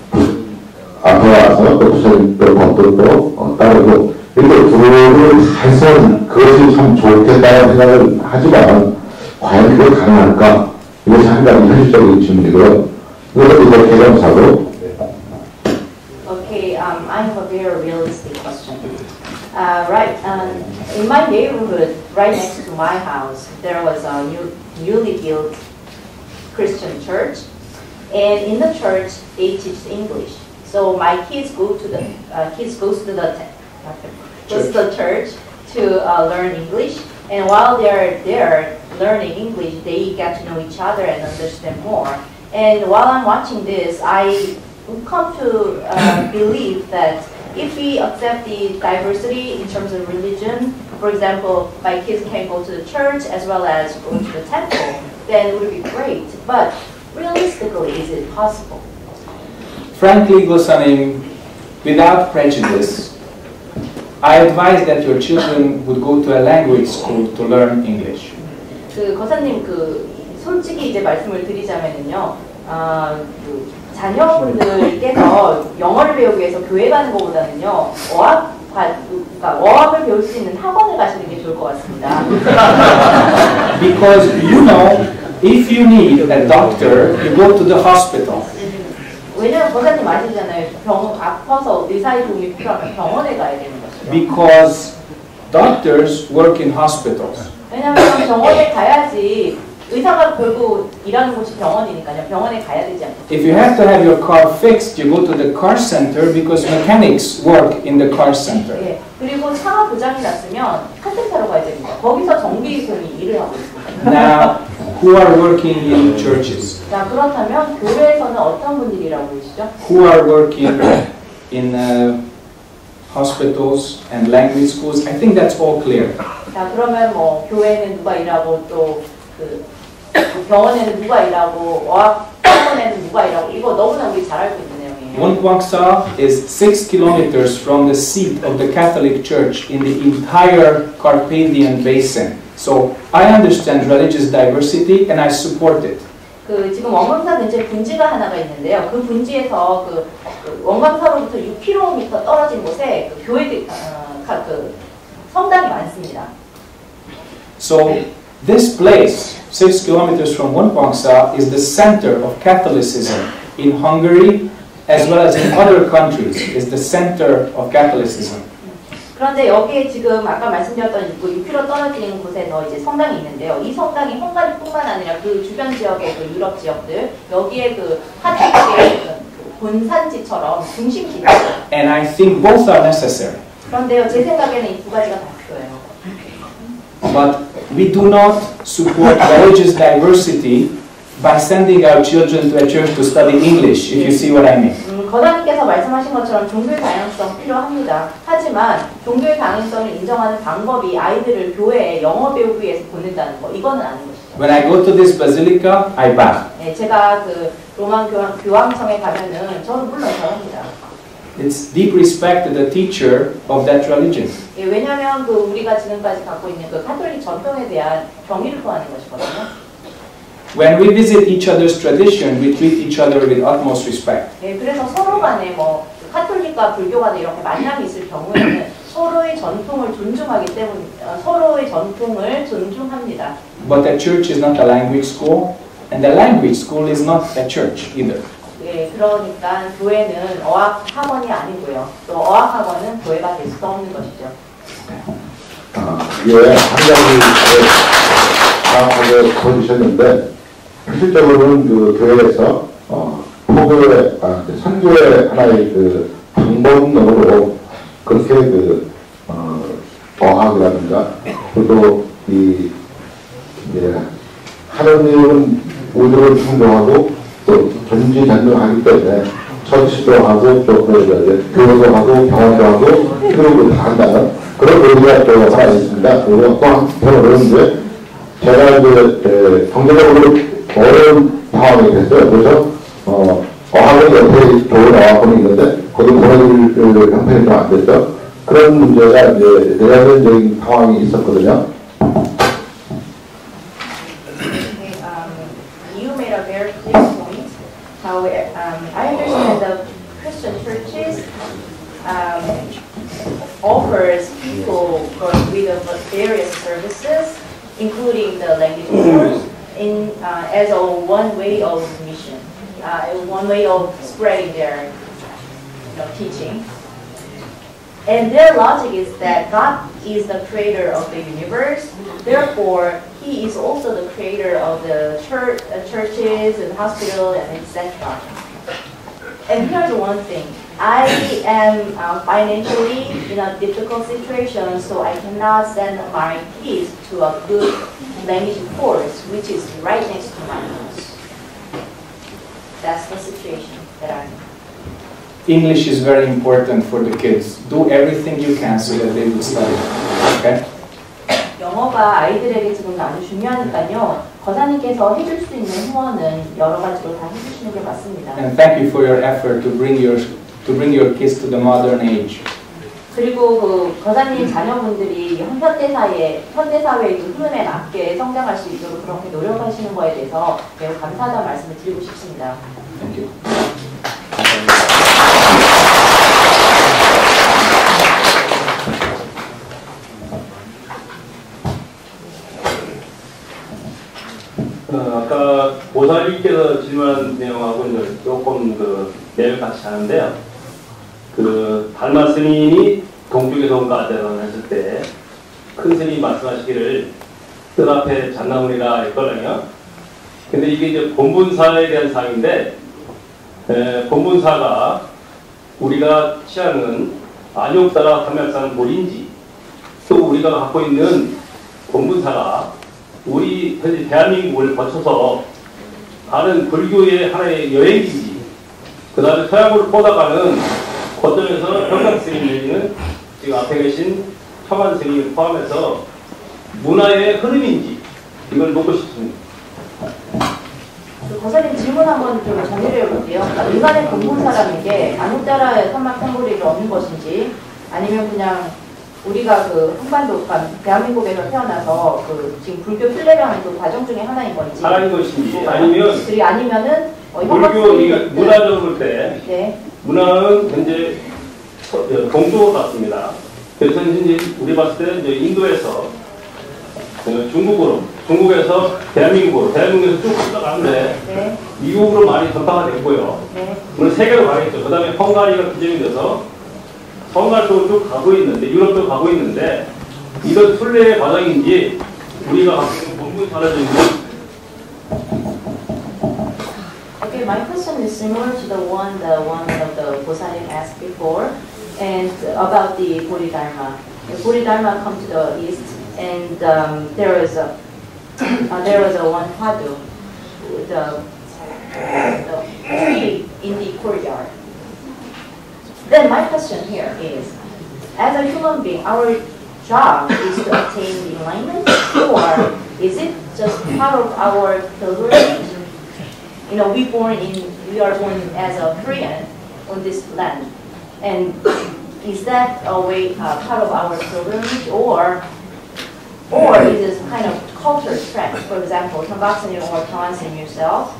앞에 와서 또 부처님 또 법도 또 따르고 이렇게 교회를 해서 그것이 참 좋겠다는 생각을 하지만 과연 그게 가능할까? 이것이 한 가지 현실적인 질문이고요. 이것도 이제 개념사고. Okay, I have a very realistic question. Right, in my neighborhood, right next to my house, there was a newly built Christian church, and in the church they teach English. So my kids goes to the church to learn English, and while they're there learning English, they get to know each other and understand more. And while I'm watching this, I come to believe that if we accept the diversity in terms of religion, for example, my kids can go to the church as well as go to the temple, then it would be great. But realistically, is it possible? Frankly, Gosanim, without prejudice, I advise that your children would go to a language school to learn English. 그 거사님 솔직히 이제 말씀을 드리자면은요, 그 자녀분들께서 영어를 배우기 위해서 교회 가는 것보다는요 그러니까 어학을 배울 수 있는 학원을 가시는 게 좋을 것 같습니다. Because you know, if you need a doctor, you go to the hospital. 왜냐면 권사님 아시잖아요. 아파서 의사의 도움이 필요하면 병원에 가야 되는 것이죠. Because doctors work in hospitals. 왜냐면 병원에 가야지 의사가 결국 일하는 곳이 병원이니까요. 병원에 가야 되지 않겠어요? If you have to have your car fixed, you go to the car center because mechanics work in the car center. 예. 그리고 차가 고장이 났으면 카센터로 가야 됩니다. 거기서 정비손이 일을 하고 있습니다. Now, who are working in churches? 자, 그렇다면 교회에서는 어떤 분들이 일하고 계시죠? Who are working in hospitals and language schools? I think that's all clear. 자, 그러면 뭐 교회는 누가 일하고 또 그 병원에는 누가 일하고 어학원에는 누가 일하고 이거 너무나 우리 잘 알고 있는 내용이에요. Wonkwangsa is 6 kilometers from the seat of the Catholic Church in the entire Carpathian Basin. So I understand religious diversity and I support it. 그 지금 원광사 근처에 분지가 하나가 있는데요. 그 분지에서 그 원광사로부터 6km 떨어진 곳에 그 교회들 그 성당이 많습니다. So this place, 6 kilometers from Wonkwangsa, is the center of Catholicism in Hungary as well as in other countries. Is the center of Catholicism. 그런데 여기에 지금 아까 말씀드렸던 6km 떨어진 곳에서 이제 성당이 있는데요. 이 성당이 헝가리뿐만 아니라 그 주변 지역의 그 유럽 지역들 여기에 그 카톨릭의 본산지처럼 중심지입니다. And I think both are necessary. 그런데요, 제 생각에는 이 두 가지가 다 필요해요. But we do not support religious diversity by sending our children to a church to study English, if you see what I mean. 거사님께서 말씀하신 것처럼 종교의 다양성 필요합니다. 하지만 종교의 다양성을 인정하는 방법이 아이들을 교회에 영어 배우기 위해서 보낸다는 거, 이거는 아닌 것이죠. When I go to this basilica, I bow. 네, 제가 그 로마 교황청에 가면은 저는 물론 저럽니다. It's deep respect to the teacher of that religion. 예, 왜냐하면 그 우리가 지금까지 갖고 있는 그 카톨릭 전통에 대한 경의를 표하는 것이거든요. When we visit each other's tradition, we treat each other with utmost respect. 예, 그래서 서로 간에 뭐 카톨릭과 불교 간에 이렇게 만남이 있을 경우에는 서로의 전통을 존중하기 때문에 서로의 전통을 존중합니다. But the church is not a language school, and the language school is not a church either. 예, 그러니까 교회는 어학 학원이 아니고요. 또 어학 학원은 교회가 될 수 없는 것이죠. 예, 한 가지 정확하게 보여주셨는데 실질적으로는 그 교회에서 포교의 선교의 하나의 그 방법론으로 그렇게 그 어학이라든가 그리고 이 이제 하느님은 우주를 충동하고 또 전지전능하기 때문에 처치도 하고 또 교회도 하고 병원도 하고 그리고 다 한다는 그런 의미가 또 하나 있습니다. 그리고 또 한편으로는 이제 제가 이제 경제적으로 어려운 상황이 됐어요. 그래서 어학원 옆에 좋은 어학원이 있는데 거기 보내줄 형편이 좀 안 됐죠. 그런 문제가 이제 내연적인 상황이 있었거든요. I understand the Christian churches offers people with various services, including the language course, as a one way of mission, one way of spreading their teaching. And their logic is that God is the creator of the universe, therefore He is also the creator of the churches and hospitals and etc. And here's one thing. I am financially in a difficult situation, so I cannot send my kids to a good language course, which is right next to my house. That's the situation that I'm in. English is very important for the kids. Do everything you can so that they will study. Okay? 영어가 아이들에게 지금 아주 중요하니까요. 거사님께서 해줄 수 있는 후원은 여러 가지로 다 해주시는 게 맞습니다. And thank you for your effort to bring your kids to the modern age. 그리고 그 거사님 자녀분들이 현대사회의 그 흐름에 맞게 성장할 수 있도록 그렇게 노력하시는 거에 대해서 매우 감사하다는 말씀을 드리고 싶습니다. Thank you. 아까 보살님께서 질문한 내용하고 조금 내용 같이 하는데요. 달마 스님이 동쪽에서 온 가대로 했을 때 큰 스님이 말씀하시기를 뜻 앞에 잣나무니라 했거든요. 근데 이게 이제 본분사에 대한 사항인데 본분사가 우리가 취하는 안욕사라 삼약사는 뭘인지 또 우리가 갖고 있는 본분사가 우리 현재 대한민국을 거쳐서 가는 불교의 하나의 여행지지 그 다음에 서양으로 뻗어가는 거점에서 평강 스님은 지금 앞에 계신 청한 스님을 포함해서 문화의 흐름인지 이걸 묻고 싶습니다. 거사님 질문 한번 좀 정리를 해볼게요. 그러니까 인간의 본분사라는 게 안욕자라의 삼막탕구리를 얻는 것인지 아니면 그냥 우리가 한반도, 대한민국에서 태어나서 지금 불교 신뢰라는 그 과정 중에 하나인 건지. 하나인 것인지 아니면은 불교 문화적으로 볼 때 네. 문화는 현재 동쪽으로 갔습니다. 그래서 이제 우리 봤을 때 이제 인도에서 중국에서 대한민국에서 쭉 흘러가는데 네. 미국으로 많이 전파가 됐고요. 네. 물론 세계로 가겠죠. 그 다음에 헝가리가 기점이 돼서 헝가리 쪽으로 쭉 가고 있는데 유럽 쪽으로 가고 있는데 이런 순례의 과정인지 우리가 갖고 있는 본분 사례인지. Okay, my question is similar to the one of the Bosarim asked before, and about the Bodhidharma. The Bodhidharma come to the east, and there was a one Hadu, the tree in the courtyard. Then my question here is, as a human being, our job is to attain enlightenment, or is it just part of our pilgrimage? You know, we are born as a Korean on this land, and is that a way part of our pilgrimage, or is it kind of culture trend? For example, Tambaksin or Tawansin yourself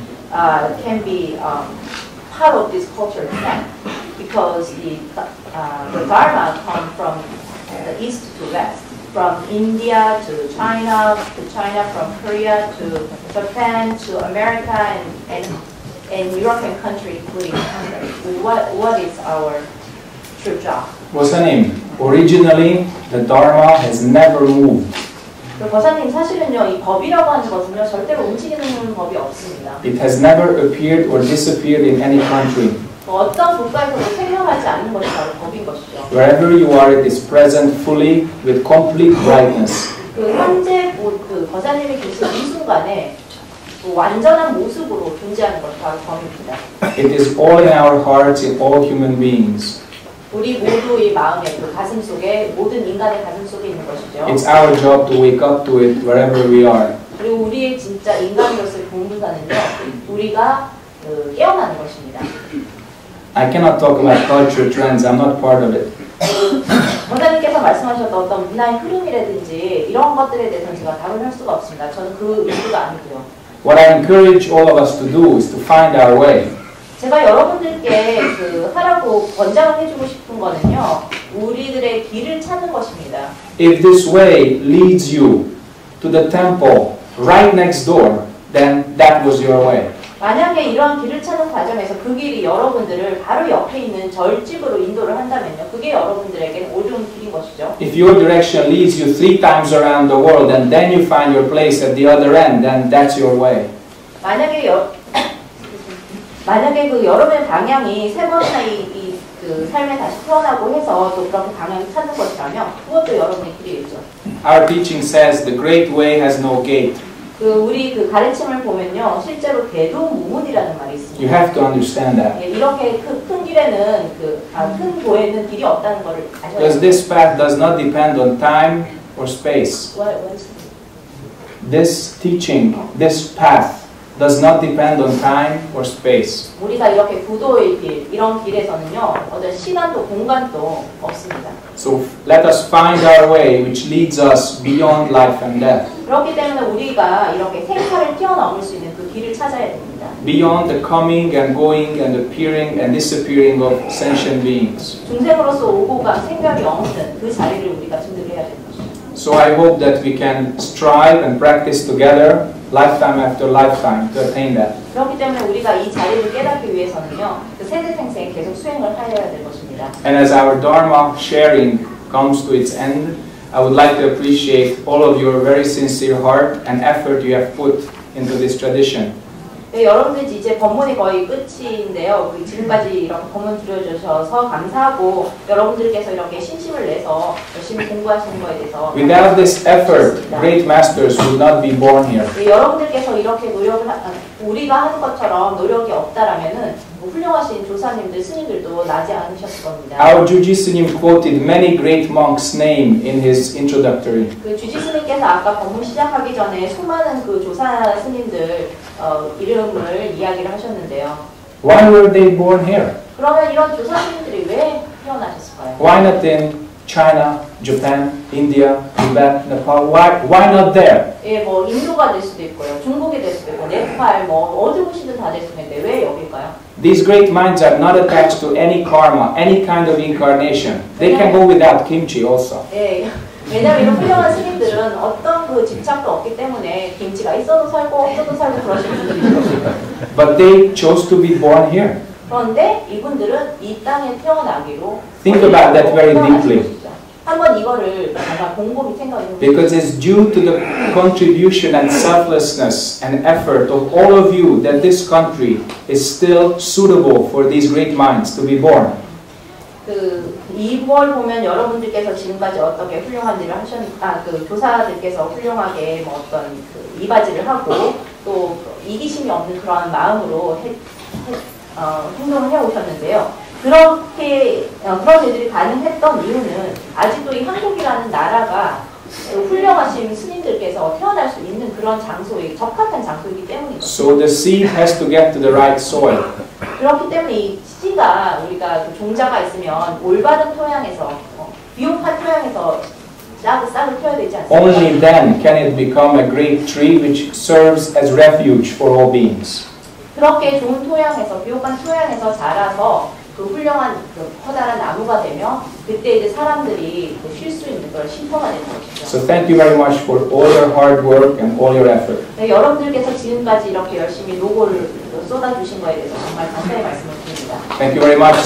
can be part of this culture trend because the Dharma come from the east to west, from India to China, from Korea to Japan to America and European countries, including Hungary. What is our true job? Bosanim, originally the Dharma has never moved. 거사님 사실은요 이 법이라고 하는 것은요 절대로 움직이는 법이 없습니다. It has never appeared or disappeared in any country. 어떤 국가에서도 생겨나지 않는 것이 바로 법인 것이죠. Wherever you are, it is present fully with complete brightness. 현재 거사님이 계신 이 순간에 완전한 모습으로 존재하는 것이 바로 법입니다. It is all in our hearts, in all human beings. 우리 모두의 마음에 가슴 속에 모든 인간의 가슴 속에 있는 것이죠. It's our job to wake up to it wherever we are. 그리고 우리의 진짜 인간으로서의 본분사는요, 우리가 깨어나는 것입니다. I cannot talk about culture trends. I'm not part of it. 원장님께서 말씀하셨던 어떤 문화의 흐름이라든지 이런 것들에 대해서는 제가 답을 할 수가 없습니다. 저는 그 일부가 아니고요. What I encourage all of us to do is to find our way. 제가 여러분들께 하라고 권장을 해주고 싶은 거는요, 우리들의 길을 찾는 것입니다. If this way leads you to the temple right next door, then that was your way. 만약에 이러한 길을 찾는 과정에서 그 길이 여러분들을 바로 옆에 있는 절집으로 인도를 한다면요, 그게 여러분들에게 옳은 길인 것이죠. If your direction leads you 3 times around the world and then you find your place at the other end, then that's your way. 만약에 여러분의 방향이 3번이나 그 삶에 다시 태어나고 해서 또 그렇게 방향을 찾는 것이라면 그것도 여러분의 길이겠죠. Our teaching says the great way has no gate. 우리 가르침을 보면요, 실제로 대도무문이라는 말이 있습니다. You have to understand that. 이렇게 큰 길에는 큰 도에는 길이 없다는 것을 아셔야 돼요. Because this path does not depend on time or space. What's This teaching, this path does not depend on time or space. 우리가 이렇게 구도의 길, 이런 길에서는요, 어떤 시간도 공간도 없습니다. So let us find our way which leads us beyond life and death. 그렇기 때문에 우리가 이렇게 생사를 뛰어넘을 수 있는 그 길을 찾아야 됩니다. Beyond the coming and going and appearing and disappearing of sentient beings. 중생으로서 오고 간 생각이 없는 그 자리를 우리가 증득해야 되는 것이죠. So I hope that we can strive and practice together, lifetime after lifetime, to attain that. 그렇기 때문에 우리가 이 자리를 깨닫기 위해서는요, 그 세대생생 계속 수행을 하여야 될 것입니다. And as our Dharma sharing comes to its end, I would like to appreciate all of your very sincere heart and effort you have put into this tradition. 네, 여러분들 이제 법문이 거의 끝인데요. 지금까지 이렇게 법문 들어주셔서 감사하고 여러분들께서 이렇게 신심을 내서 열심히 공부하시는 거에 대해서 Without this effort, great masters would not be born here. 네, 여러분들께서 이렇게 노력을 우리가 하는 것처럼 노력이 없다라면은 훌륭하신 조사님들, 스님들도 나지 않으셨을 겁니다. Our Juji Sunim quoted many great monks' name in his introductory. 그 주지 스님께서 아까 법문 시작하기 전에 수많은 그 조사 스님들 이름을 이야기를 하셨는데요. Why were they born here? 그러면 이런 조사 스님들이 왜 태어나셨을까요? Why not in China, Japan, India, Tibet, Nepal? Why not there? 예, 뭐 인도가 될 수도 있고요, 중국이 될 수도 있고, 네팔, 뭐 어디 보시든 다 될 수 있는데 왜 여길까요? These great minds are not attached to any karma, any kind of incarnation. They can go without kimchi also. 예, 왜냐하면 이런 훌륭한 스님들은 어떤 그 집착도 없기 때문에 김치가 있어도 살고 없어도 살고 그러시는 분들이 있거든요. But they chose to be born here. 그런데 이분들은 이 땅에 태어나기로 Think about that very deeply. 한번 이거를 정말 곰곰이 생각해 Because it's due to the contribution and selflessness and effort of all of you that this country is still suitable for these great minds to be born. 이걸 보면 여러분들께서 지금까지 어떻게 훌륭한 일을 그 조사들께서 훌륭하게 뭐 어떤 그 이바지를 하고 또 이기심이 없는 그런 마음으로 행동을 해오셨는데요. 그렇게 그런 일들이 가능했던 이유는 아직도 이 한국이라는 나라가 훌륭하신 스님들께서 태어날 수 있는 그런 장소에 적합한 장소이기 때문이거든요. So the seed has to get to the right soil. 그렇기 때문에 이 씨가 우리가 그 종자가 있으면 올바른 토양에서 비옥한 토양에서 싹을 펴야 되지 않습니까? Only then can it become a great tree which serves as refuge for all beings. 그렇게 좋은 토양에서 비옥한 토양에서 자라서 그 훌륭한 그 커다란 나무가 되면 그때 이제 사람들이 쉴 수 있는 그런 쉼터가 되는 것이죠. So thank you very much for all your hard work and all your effort. 네, 여러분들께서 지금까지 이렇게 열심히 노고를 쏟아주신 거에 대해서 정말 감사의 말씀을 드립니다. Thank you very much.